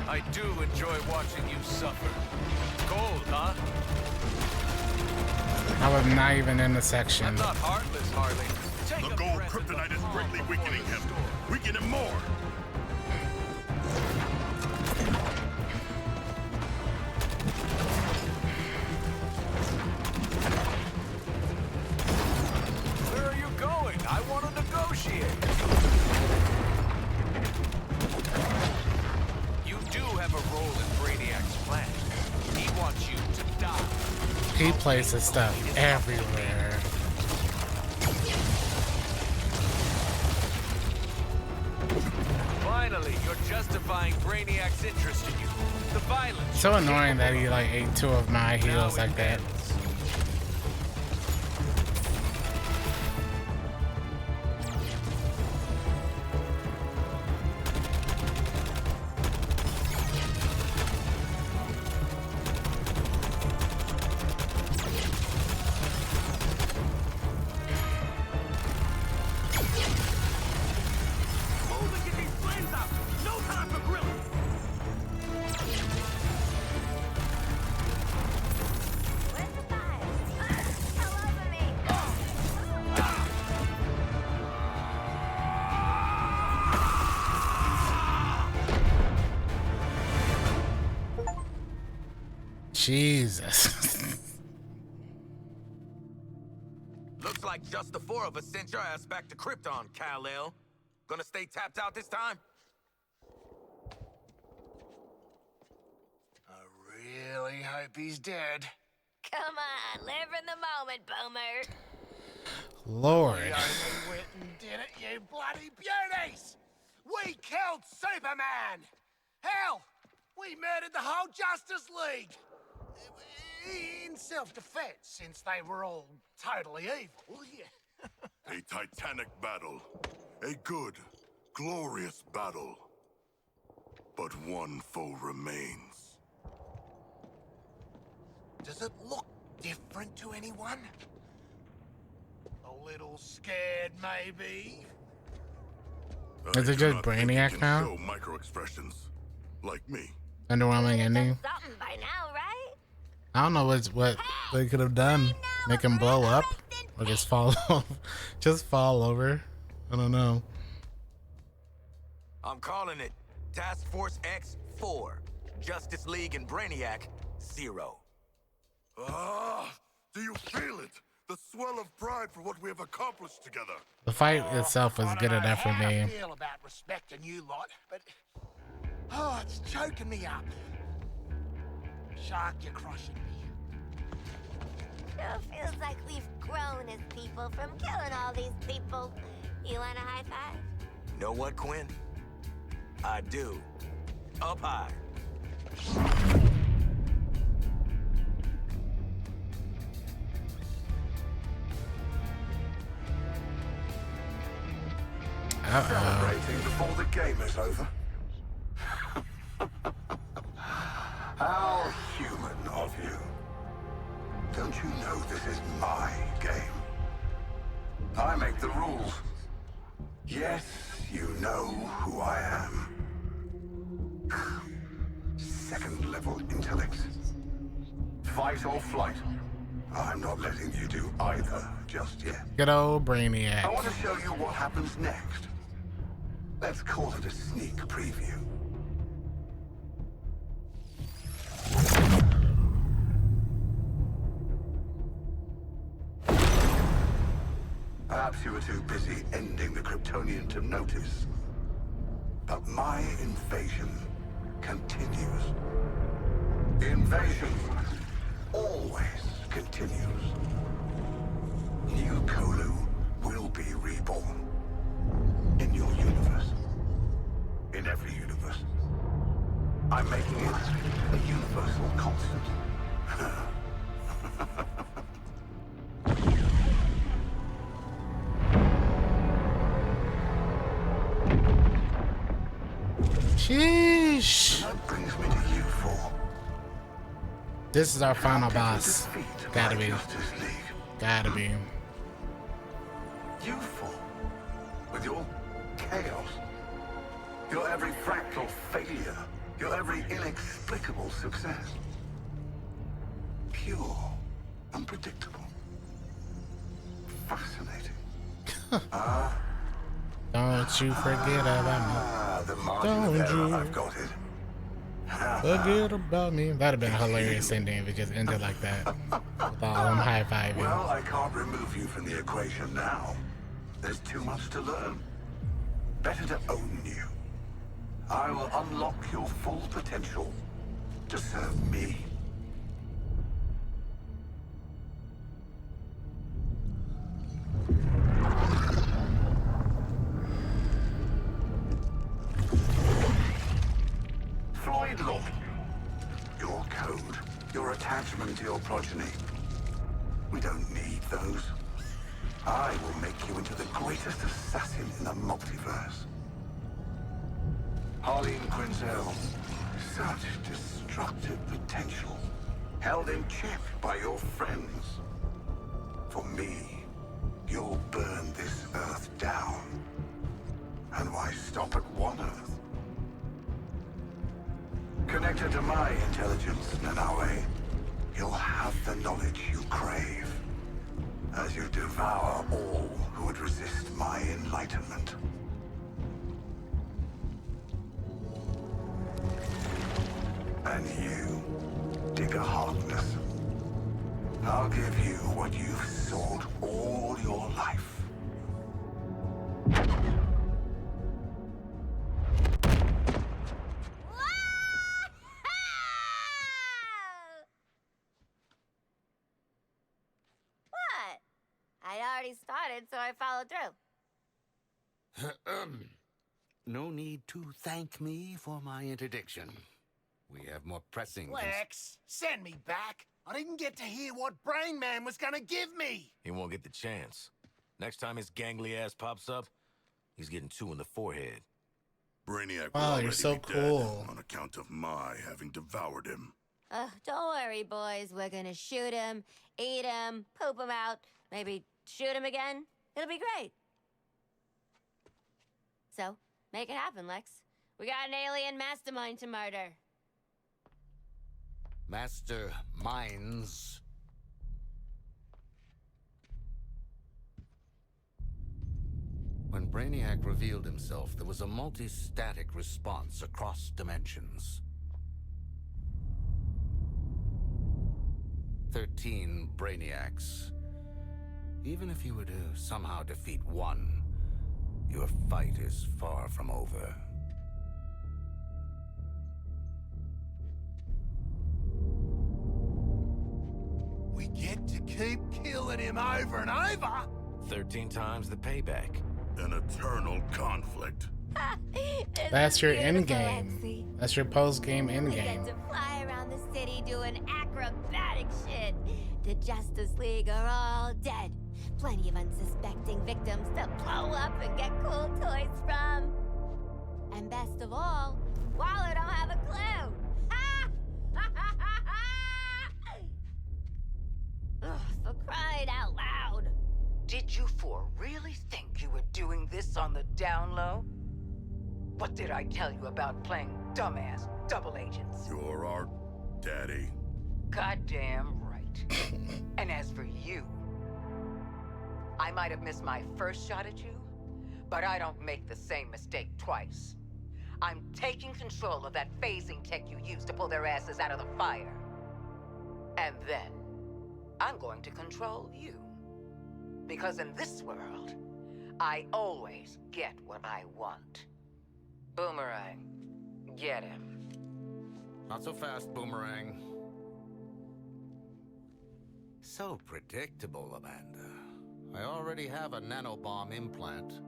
I do enjoy watching you suffer. Cold, huh? I was not even in the section. I'm not heartless, Harley. Take The a gold breath of the kryptonite is calm greatly before weakening the him. storm. Weaken him more. Where are you going? I want to negotiate. You do have a role in Brainiac's plan. He wants you to die. He places stuff everywhere. Finally, you're justifying Brainiac's interest in you. The violence. So annoying that he like ate 2 of my heals like that. Where's the fire? All over me. Jesus. Looks like just the 4 of us sent your ass back to Krypton, Kal-El. Gonna stay tapped out this time? I really hope he's dead. Come on, live in the moment, Boomer. Lord. You only went and did it, you bloody beauties! We killed Superman! Hell, we murdered the whole Justice League! In self-defense, since they were all totally evil. A titanic battle. A good, glorious battle. But one foe remains. Does it look different to anyone? A little scared, maybe? Is it I do just not think Brainiac he can now? show micro-expressions. Like me. Underwhelming ending. Something by now, right? I don't know what they could have done. Make him blow up or just fall off. Just fall over. I don't know. I'm calling it Task Force X-4. Justice League and Brainiac, 0. Ah, do you feel it? The swell of pride for what we have accomplished together. The fight itself was good enough for me. I feel about respecting you lot, but it's choking me up. Shark, you're crushing me. Sure feels like we've dethrone his people from killing all these people. You want a high five? Know what, Quinn? I do. Up high. Celebrating before the game is over. How human of you. Don't you know this is my game? I make the rules. Yes, you know who I am. Second level intellect. Fight or flight. I'm not letting you do either just yet. Good old I Brainiac. want to show you what happens next. Let's call it a sneak preview. Perhaps you were too busy ending the Kryptonian to notice. But my invasion continues. The invasion always continues. New Kolu will be reborn. In your universe. In every universe. I'm making it a universal constant. Sheesh. That brings me to you four. This is our final Can you boss. defeat Gotta my be. Justice League? Gotta be. You four. With your chaos. Your every fractal failure. Your every inexplicable success. Pure. Unpredictable. Fascinating. Don't you forget about The margin Don't of error, you? I've got it. me. Forget about me. That'd have been a hilarious ending if it just ended like that. With all them high fiving. Well, I can't remove you from the equation now. There's too much to learn. Better to own you. I will unlock your full potential to serve me. Floyd Law. Your code, your attachment to your progeny. We don't need those. I will make you into the greatest assassin in the multiverse. Harleen Quinzel, such destructive potential, held in check by your friends. For me, you'll burn this Earth down. And why stop at one Earth? Connected to my intelligence, Nanawe, you'll have the knowledge you crave. As you devour all who would resist my enlightenment. And you, Digger Harkness, I'll give you what you've sought all your life. What? I'd already started, so I followed through. No need to thank me for my interdiction. We have more pressing... Lex, send me back. I didn't get to hear what Brain Man was gonna give me. He won't get the chance. Next time his gangly ass pops up, he's getting 2 in the forehead. Brainiac Wow, will you're already so be cool. dead on account of my having devoured him. Don't worry, boys. We're gonna shoot him, eat him, poop him out, maybe shoot him again. It'll be great. So, make it happen, Lex. We got an alien mastermind to murder. Master Minds. When Brainiac revealed himself, there was a multi-static response across dimensions. 13 Brainiacs. Even if you were to somehow defeat one, your fight is far from over. We get to keep killing him over and over. 13 times the payback. An eternal conflict. This That's is your beautiful, end game. Lexi. That's your post game end We get game. to fly around the city doing acrobatic shit. The Justice League are all dead. Plenty of unsuspecting victims to blow up and get cool toys from. And best of all, Waller don't have a clue. Ugh, for crying out loud. Did you four really think you were doing this on the down low? What did I tell you about playing dumbass double agents? You're our daddy. Goddamn right. And as for you, I might have missed my first shot at you, but I don't make the same mistake twice. I'm taking control of that phasing tech you used to pull their asses out of the fire. And then, I'm going to control you. Because in this world, I always get what I want. Boomerang, get him. Not so fast, Boomerang. So predictable, Amanda. I already have a nanobomb implant.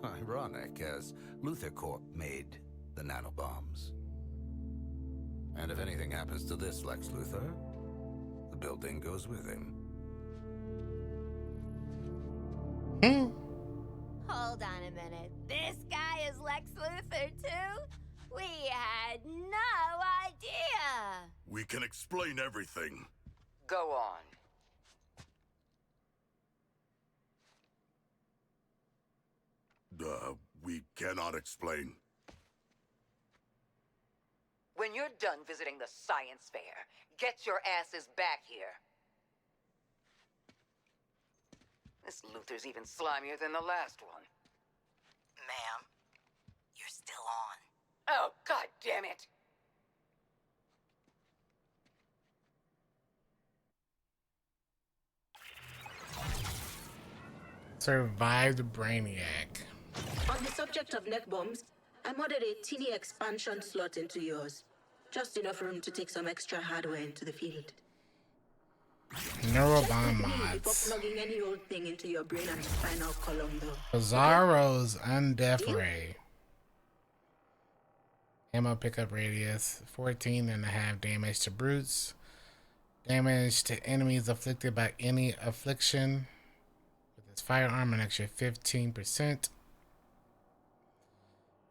Ironic, as Luthor Corp made the nanobombs. And if anything happens to this Lex Luthor, the building goes with him. Hold on a minute. This guy is Lex Luthor, too? We had no idea. We can explain everything. Go on. We cannot explain. When you're done visiting the science fair, get your asses back here. This Luthor's even slimier than the last one. Ma'am, you're still on. Oh, god damn it! Survived Brainiac. On the subject of neck bombs, I modded a teeny expansion slot into yours. Just enough room to take some extra hardware into the field. Neurobomb Before mods. plugging any old thing into your brain and spinal column, though. Bizarro's Undeath Ray. Ammo pickup radius 14.5 damage to brutes. Damage to enemies afflicted by any affliction. With this firearm, an extra 15%.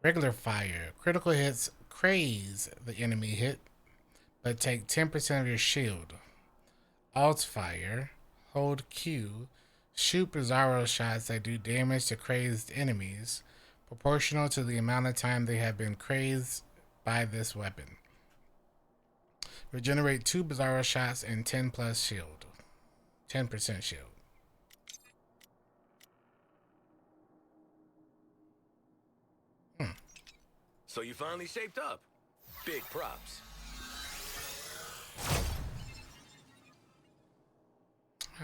Regular fire. Critical hits craze the enemy hit, but take 10% of your shield. Alt fire. Hold Q. Shoot Bizarro shots that do damage to crazed enemies, proportional to the amount of time they have been crazed by this weapon. Regenerate 2 Bizarro shots and 10 plus shield. 10% shield. So you finally shaped up. Big props.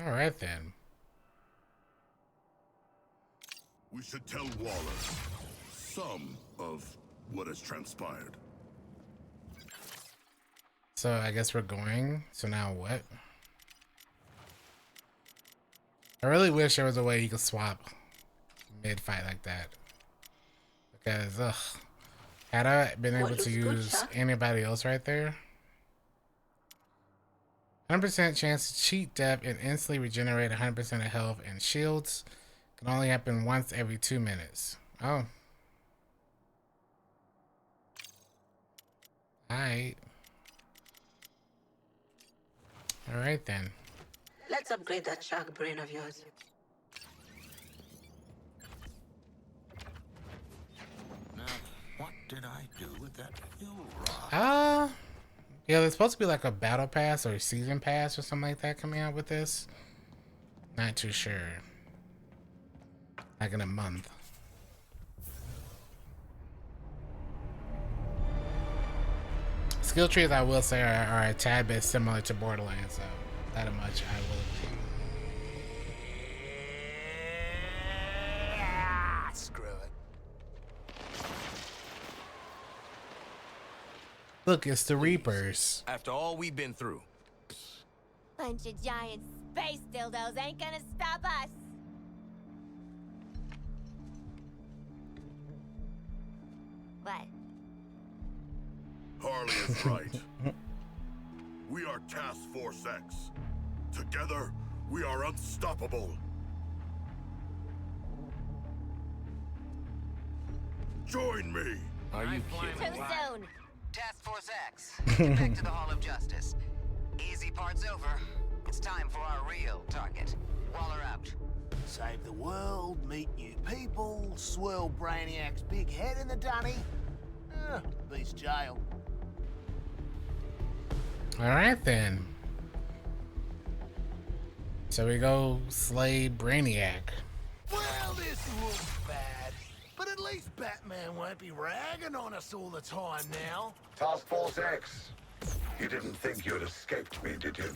Alright then. We should tell Waller some of what has transpired. So I guess we're going. So now what? I really wish there was a way you could swap mid-fight like that. Because, ugh. Had I been able to use anybody else right there? 100% chance to cheat death and instantly regenerate 100% of health and shields. Can only happen once every 2 minutes. Oh. Alright. Alright then. Let's upgrade that shark brain of yours. Now, what did I do with that fuel rod? Yeah, there's supposed to be like a battle pass or a season pass or something like that coming out with this. Not too sure. Like in a month. Skill trees, I will say, are a tad bit similar to Borderlands, so that much I will agree. Ah, screw it. Look, it's the Reapers. After all we've been through. Bunch of giant space dildos ain't gonna stop us. What? Harley is right. We are Task Force X. Together, we are unstoppable. Join me. Are you kidding? Too soon. Task Force X, get back to the Hall of Justice. Easy part's over. It's time for our real target. Waller out. Save the world, meet new people, swirl Brainiac's big head in the dunny. Beats jail. Alright then. So we go slay Brainiac. Well, this looks bad. But at least Batman won't be ragging on us all the time now. Task Force X. You didn't think you'd escaped me, did you?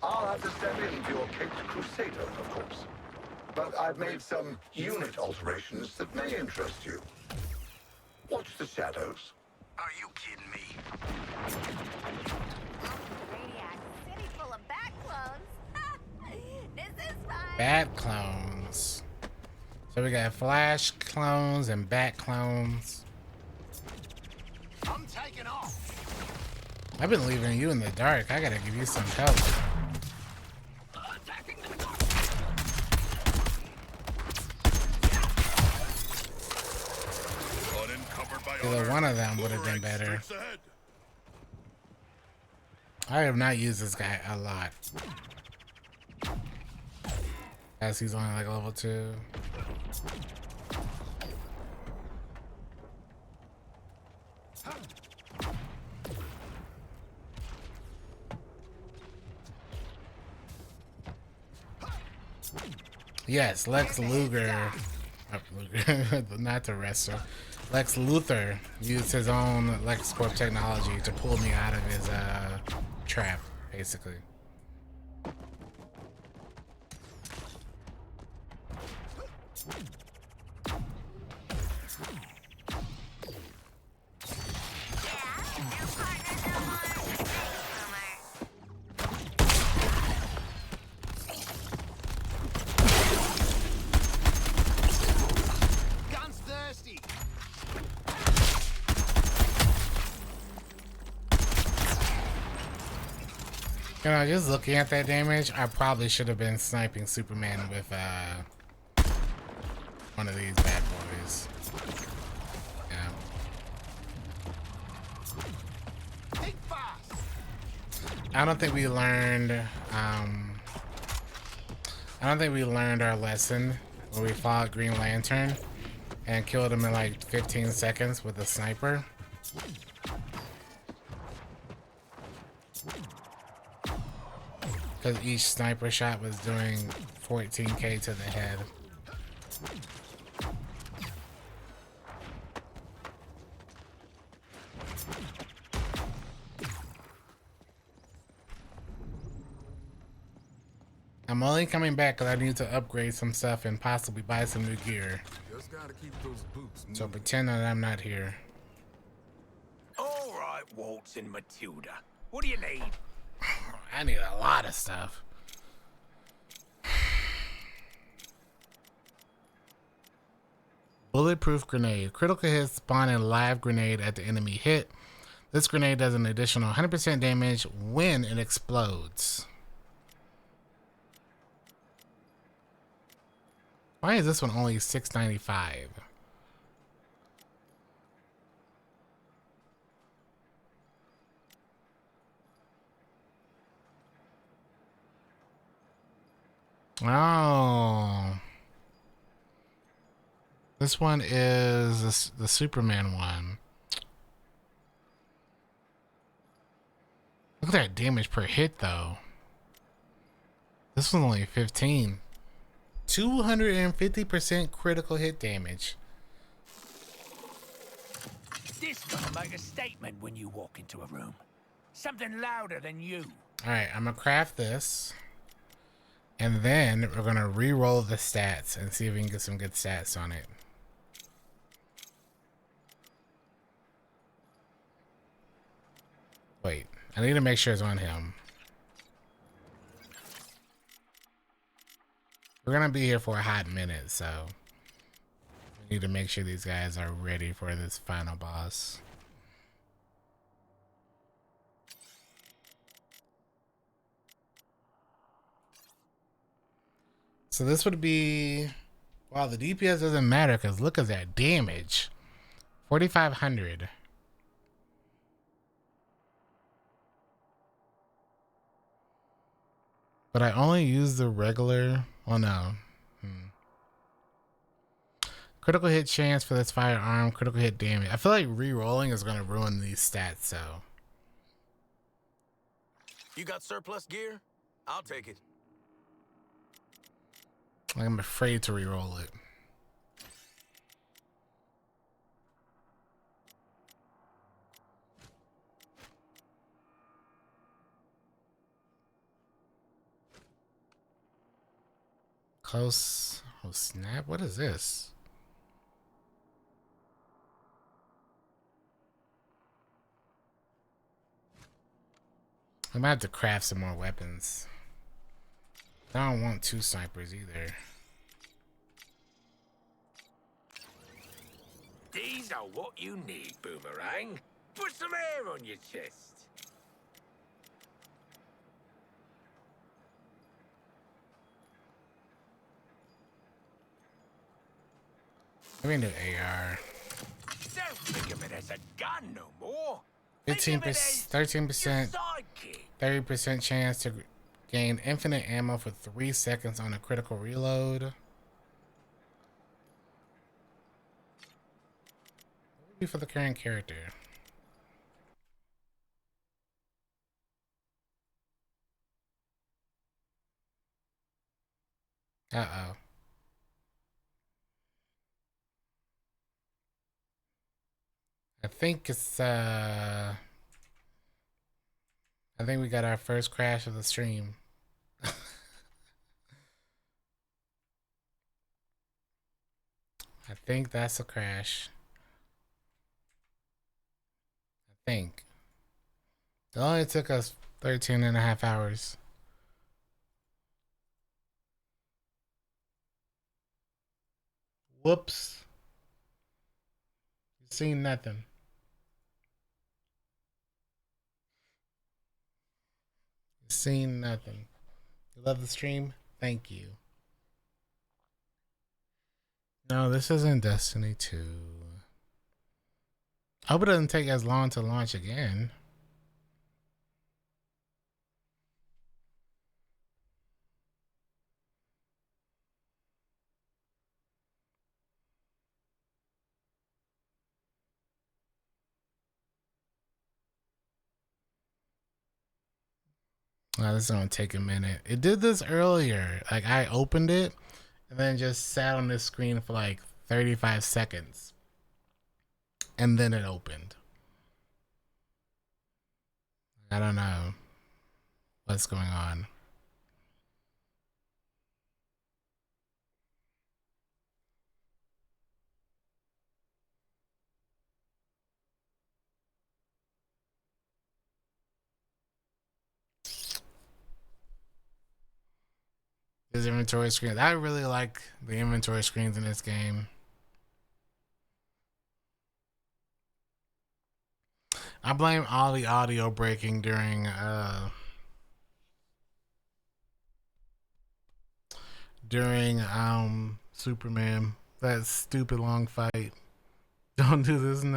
I'll have to step in for your Caped Crusader, of course. But I've made some unit alterations that may interest you. Watch the shadows. Are you kidding me? Brainiac, city full of bat clones. This is fun. Bat clones. So we got Flash clones and Bat clones. I'm taking off. I've been leaving you in the dark. I gotta give you some help. Either one of them would have been better. I have not used this guy a lot, as he's only like level 2. Yes, Lex Luger, not the wrestler. Lex Luthor used his own LexCorp technology to pull me out of his trap, basically. Gun's thirsty. You know, just looking at that damage, I probably should have been sniping Superman with one of these bad boys. Yeah. Think fast. I don't think we learned our lesson where we fought Green Lantern and killed him in like 15 seconds with a sniper. Because each sniper shot was doing 14k to the head. I'm only coming back because I need to upgrade some stuff and possibly buy some new gear. Just gotta keep those boots moving. So pretend that I'm not here. All right, Waltz and Matilda. What do you need? I need a lot of stuff. Bulletproof grenade. Critical hits spawn a live grenade at the enemy hit. This grenade does an additional 100% damage when it explodes. Why is this one only $6.95? Oh. This one is the Superman one. Look at that damage per hit, though. This one's only 15. 250% critical hit damage. This gonna make a statement when you walk into a room. Something louder than you. Alright, I'm gonna craft this. And then we're gonna re-roll the stats and see if we can get some good stats on it. Wait, I need to make sure it's on him. We're gonna be here for a hot minute, so we need to make sure these guys are ready for this final boss. So this would be, wow, the DPS doesn't matter because look at that damage. 4,500. But I only use the regular, oh no. Critical hit chance for this firearm, critical hit damage. I feel like re-rolling is going to ruin these stats, so. You got surplus gear? I'll take it. I'm afraid to re-roll it. Close. Oh, snap. What is this? I'm gonna have to craft some more weapons. I don't want 2 snipers either. These are what you need, Boomerang. Put some air on your chest. Let me do AR. Don't think of it as a gun no more. 15%, 13%, 30% chance to gain infinite ammo for 3 seconds on a critical reload. What would be for the current character? Uh-oh. I think it's, I think we got our first crash of the stream. I think that's a crash. I think. It only took us 13 and a half hours. Whoops. You seen nothing. You seen nothing. You love the stream? Thank you. No, this isn't Destiny 2. I hope it doesn't take as long to launch again. Oh, this is gonna take a minute. It did this earlier. Like I opened it and then just sat on this screen for like 35 seconds. And then it opened. I don't know what's going on. This inventory screen. I really like the inventory screens in this game. I blame all the audio breaking during Superman. That stupid long fight. Don't do this now.